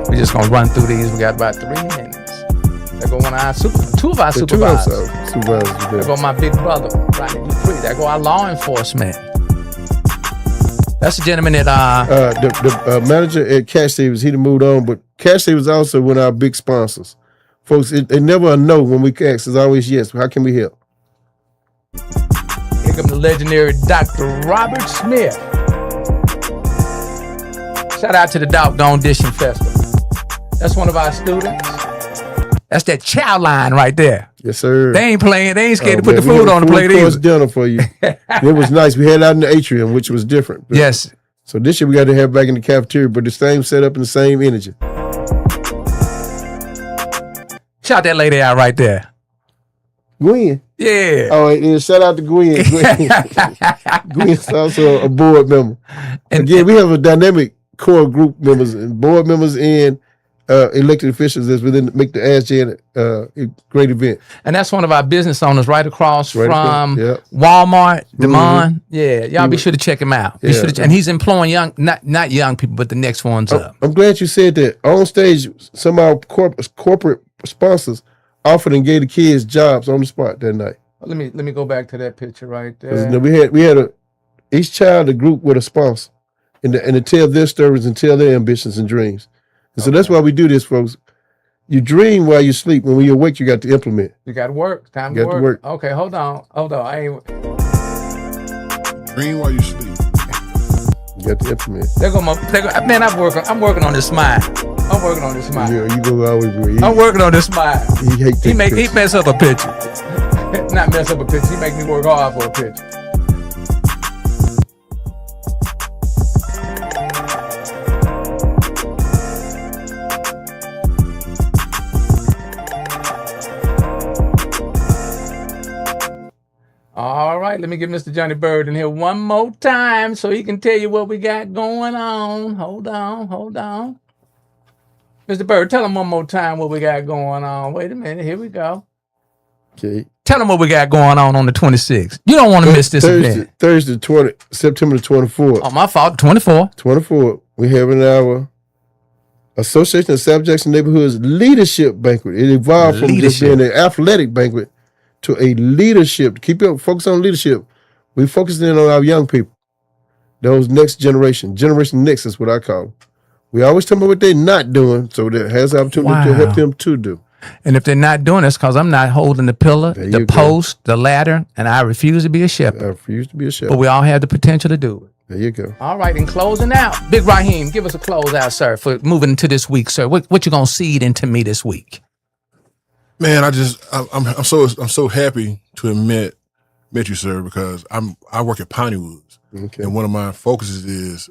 We're just gonna run through these. We got about 3 minutes. There go one of our two of our supervisors. There go my big brother, Rodney Dupree. There go our law enforcement. That's the gentleman that the manager at Cash Savers, he done moved on, but Cash Savers also one of our big sponsors. Folks, they never a no when we ask. It's always yes. How can we help? Here comes the legendary Dr. Robert Smith. Shout out to the Doggone Dishing Festival. That's one of our students. That's that chow line right there. Yes, sir. They ain't playing. They ain't scared to Man, put the we food had a on the plate full-course either. dinner for you. It was nice. We had it out in the atrium, which was different. Yes. So this year we got to have back in the cafeteria, but the same setup and the same energy. Shout that lady out right there. Gwen. Yeah. Oh, and shout out to Gwen. Gwen's also a board member. And Again, we have a dynamic core group members and board members and elected officials that's within make the ASJN a great event. And that's one of our business owners right across from yep. Walmart, Demond. Yeah, y'all be sure to check him out. Be Yeah. sure to and he's employing young, not young people, but the next ones up. I'm glad you said that. On stage, some of our corporate sponsors offered and gave the kids jobs on the spot that night. Let me go back to that picture right 'Cause, there. we had each child a group with a sponsor, and to tell their stories and tell their ambitions and dreams. And so that's why we do this, folks. You dream while you sleep, and when you awake, you got to implement. You got to work. Time to You got to work. work. Okay, hold on. I ain't. Dream while you sleep. You got to implement. Man, I'm working on this smile. I'm working on this smile. You go always agree. I'm working on this smile. He Mess up a picture. Not mess up a picture. He make me work hard for a picture. All right, let me get Mr. Johnny Byrd in here one more time so he can tell you what we got going on. Hold on. Mr. Byrd, tell him one more time what we got going on. Wait a minute, here we go. Okay. Tell them what we got going on the 26th. You don't want to miss this event. Thursday, September the 24th. Oh, my fault, 24. 24th, we're having our Association of South Jackson Neighborhoods Leadership Banquet. It evolved from just being an athletic banquet to a leadership. Keep your focus on leadership. We focusing in on our young people, those next generation. Generation next is what I call them. We always tell them what they're not doing, so that has the opportunity to help them to do. And if they're not doing this, because I'm not holding the pillar, the post, the ladder, and I refuse to be a shepherd. I refuse to be a shepherd. But we all have the potential to do it. There you go. All right, in closing out, Big Raheem, give us a close out, sir, for moving into this week, sir. What you gonna seed into me this week? Man, I'm so happy to have met you, sir, because I work at Piney Woods, and one of my focuses is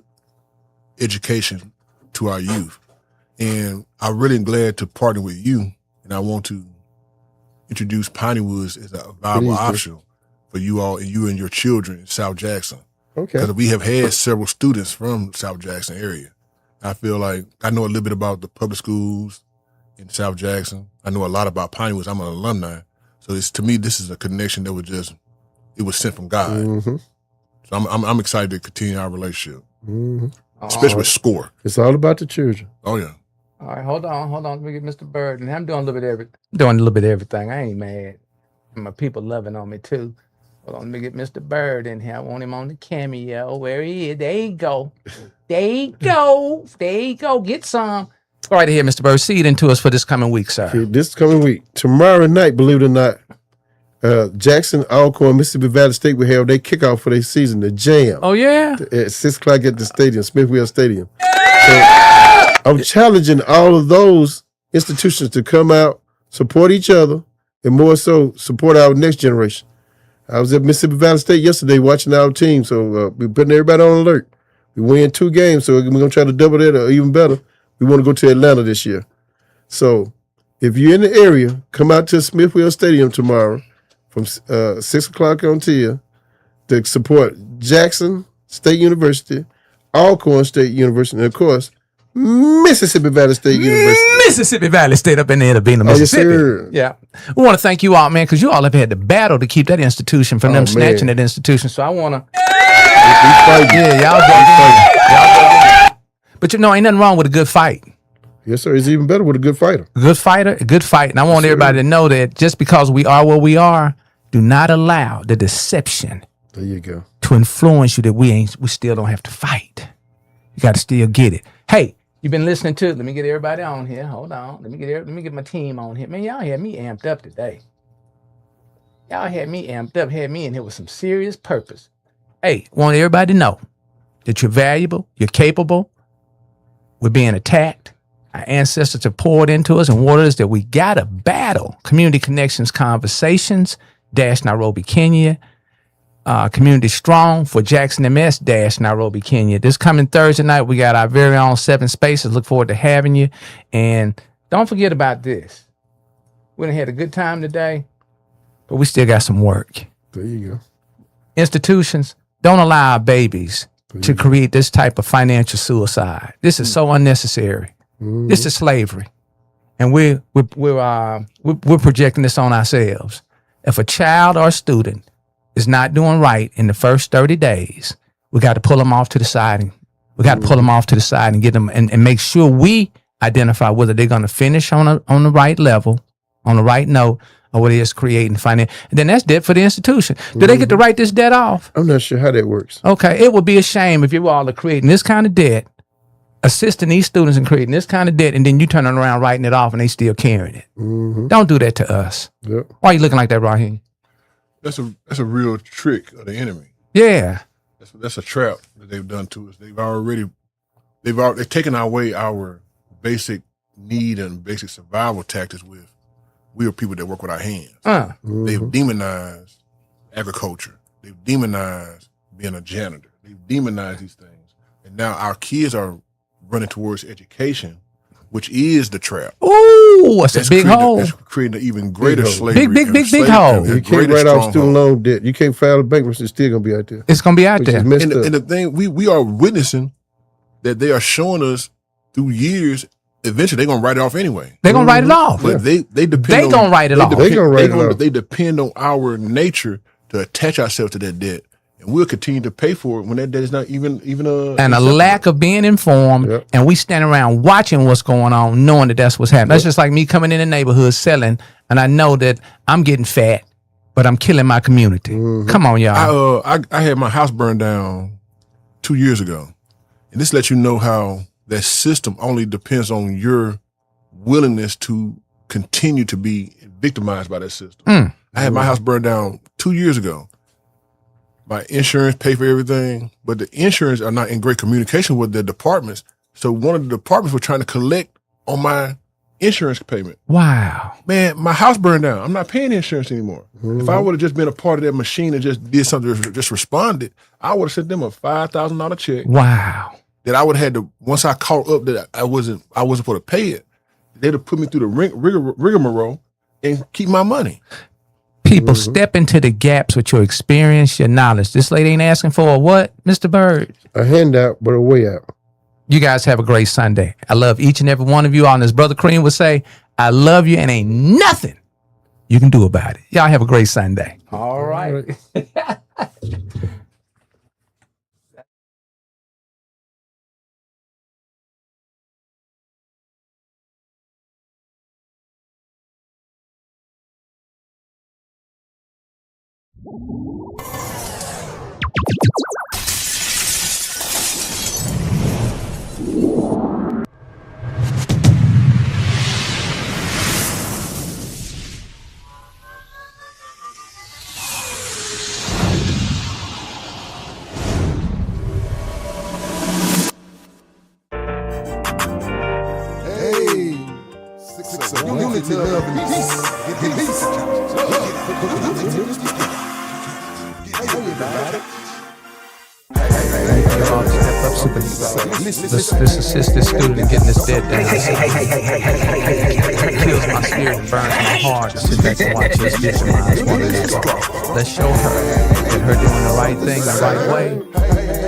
education to our youth, and I'm really glad to partner with you, and I want to introduce Piney Woods as a viable option for you all and you and your children in South Jackson. Okay. Because we have had several students from South Jackson area. I feel like I know a little bit about the public schools in South Jackson. I know a lot about Piney Woods. I'm an alumni. So to me, this is a connection that it was sent from God. Mm-hmm. So I'm excited to continue our relationship, Right. especially with SCORE. It's all about the children. Oh yeah. All right, hold on. Let me get Mr. Byrd, and I'm doing a little bit of everything. I ain't mad. And my people loving on me too. Hold on, let me get Mr. Byrd in here. I want him on the cameo. Where he is? There you go. There you go. Get some. All right, here, Mr. Byrd. Seed into us for this coming week, sir. Okay, this coming week, tomorrow night, believe it or not, Jackson, Alcorn, Mississippi Valley State will have their kickoff for their season, the Jam. Oh yeah. At 6 o'clock at the stadium, Smithfield Stadium. So I'm challenging all of those institutions to come out, support each other, and more so support our next generation. I was at Mississippi Valley State yesterday watching our team, so we're putting everybody on alert. We win 2 games, so we're going to try to double that or even better. We want to go to Atlanta this year. So if you're in the area, come out to Smithfield Stadium tomorrow from 6 o'clock until to support Jackson State University, Alcorn State University, and of course, Mississippi Valley State University. Mississippi Valley State up in there to be in the Mississippi. Yes, sir. Yeah. We want to thank you all, man, because you all have had to battle to keep that institution from them snatching that institution. So I want to. Y'all done. But ain't nothing wrong with a good fight. Yes, sir. It's even better with a good fighter. A good fight. And I want everybody to know that just because we are where we are, do not allow the deception There you go. to influence you that we still don't have to fight. You got to still get it. Hey, you've been listening to it. Let me get everybody on here. Hold on. Let me get my team on here. Man, y'all had me amped up today. Y'all had me amped up, had me in here with some serious purpose. Hey, want everybody to know that you're valuable, you're capable. We're being attacked. Our ancestors have poured into us and warned us that we got to battle. Community Connections Conversations-Nairobi, Kenya. Community Strong for Jackson MS-Nairobi, Kenya. This coming Thursday night, we got our very own 7 Spaces. Look forward to having you. And don't forget about this. We done had a good time today, but we still got some work. There you go. Institutions, don't allow our babies to create this type of financial suicide. This is so unnecessary. This is slavery. And we're projecting this on ourselves. If a child or a student is not doing right in the first 30 days, we got to pull them off to the side. And get them and make sure we identify whether they're going to finish on the right level, on the right note, or whether it's creating finance. And then that's debt for the institution. Do they get to write this debt off? I'm not sure how that works. Okay. It would be a shame if you all are creating this kind of debt, assisting these students in creating this kind of debt, and then you turning around writing it off and they still carrying it. Don't do that to us. Yep. Why are you looking like that, Raheem? That's a real trick of the enemy. Yeah. That's a trap that they've done to us. They've taken away our basic need and basic survival tactics with we are people that work with our hands. They've demonized agriculture. They've demonized being a janitor. They've demonized these things. And now our kids are running towards education, which is the trap. Ooh, that's a big hole. That's creating an even greater slavery. Big hole. You can't write off student loan debt. You can't file a bankruptcy. It's still going to be out there. It's going to be out there. And the thing, we are witnessing that they are showing us through years, eventually they're going to write it off anyway. They're going to write it off. But they depend They going to write it off. They depend on our nature to attach ourselves to that debt. And we'll continue to pay for it when that debt is not even and a lack of being informed, and we stand around watching what's going on, knowing that that's what's happening. That's just like me coming in the neighborhood selling, and I know that I'm getting fat, but I'm killing my community. Come on, y'all. I had my house burned down 2 years ago, and this lets you know how that system only depends on your willingness to continue to be victimized by that system. I had my house burned down 2 years ago. My insurance paid for everything, but the insurance are not in great communication with the departments. So one of the departments were trying to collect on my insurance payment. Wow. Man, my house burned down. I'm not paying insurance anymore. If I would have just been a part of that machine and just did something, just responded, I would have sent them a $5,000 check. Wow. That I would have had to, once I caught up that I wasn't supposed to pay it, they'd have put me through the rigmarole and keep my money. People step into the gaps with your experience, your knowledge. This lady ain't asking for a what, Mr. Byrd? A handout, but a way out. You guys have a great Sunday. I love each and every one of you. And as Brother Cream would say, I love you and ain't nothing you can do about it. Y'all have a great Sunday. All right. Unity, love, and peace. Peace. Let's assist this student in getting this dead down. It kills my spirit and burns my heart to sit back and watch us victimize one another. Let's show her that her doing the right thing the right way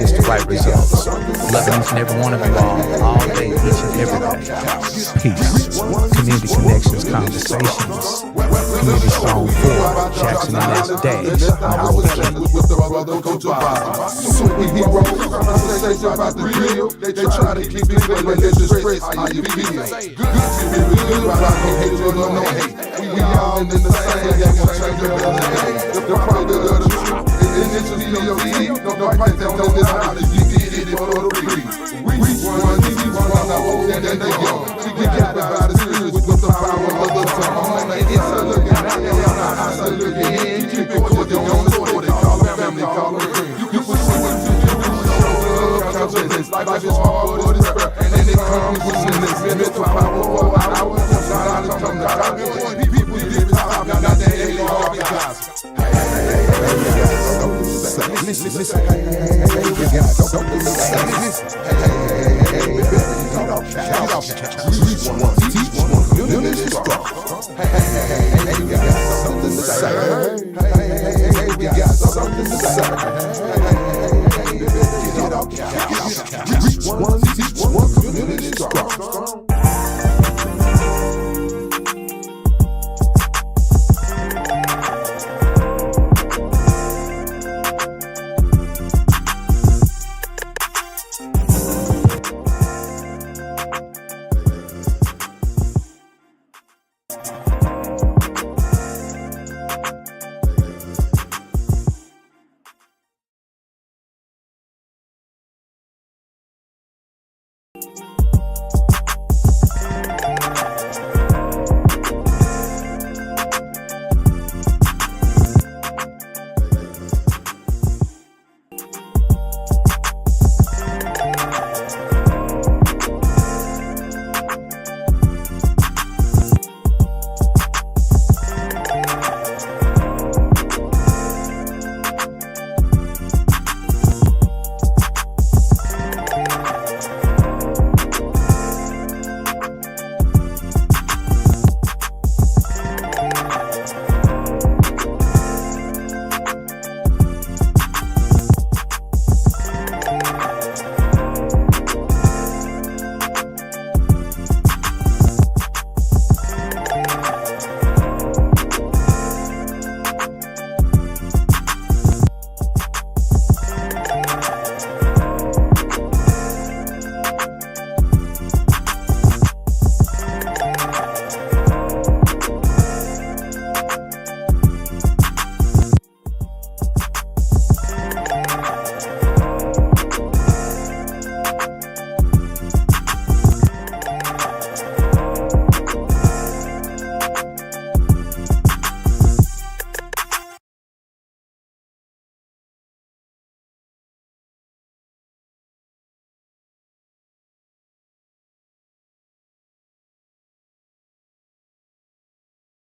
is the right results. Loving each and every one of you all day, each and every day. Peace. Community connections, conversations. Community Strong 4, Jackson and that's Dash. About the real, they try to keep it clean, but let's express how you feel. Good to be real, about no hate or no hate. We all in the same, that won't change your name. The product of the truth, and this is DOD. No price that on this house, you did it for the free. We one, I hope that they go. We got about the spirit with the power of the song. It's a look at that, it's a look at it. You keep it cordial on the sport, call them family, call them friends. You can see what you do. Life is hard, but it's fair, and then it comes with this mental power for hours. Silence from the top, people get top, got that hate all guys. Listen,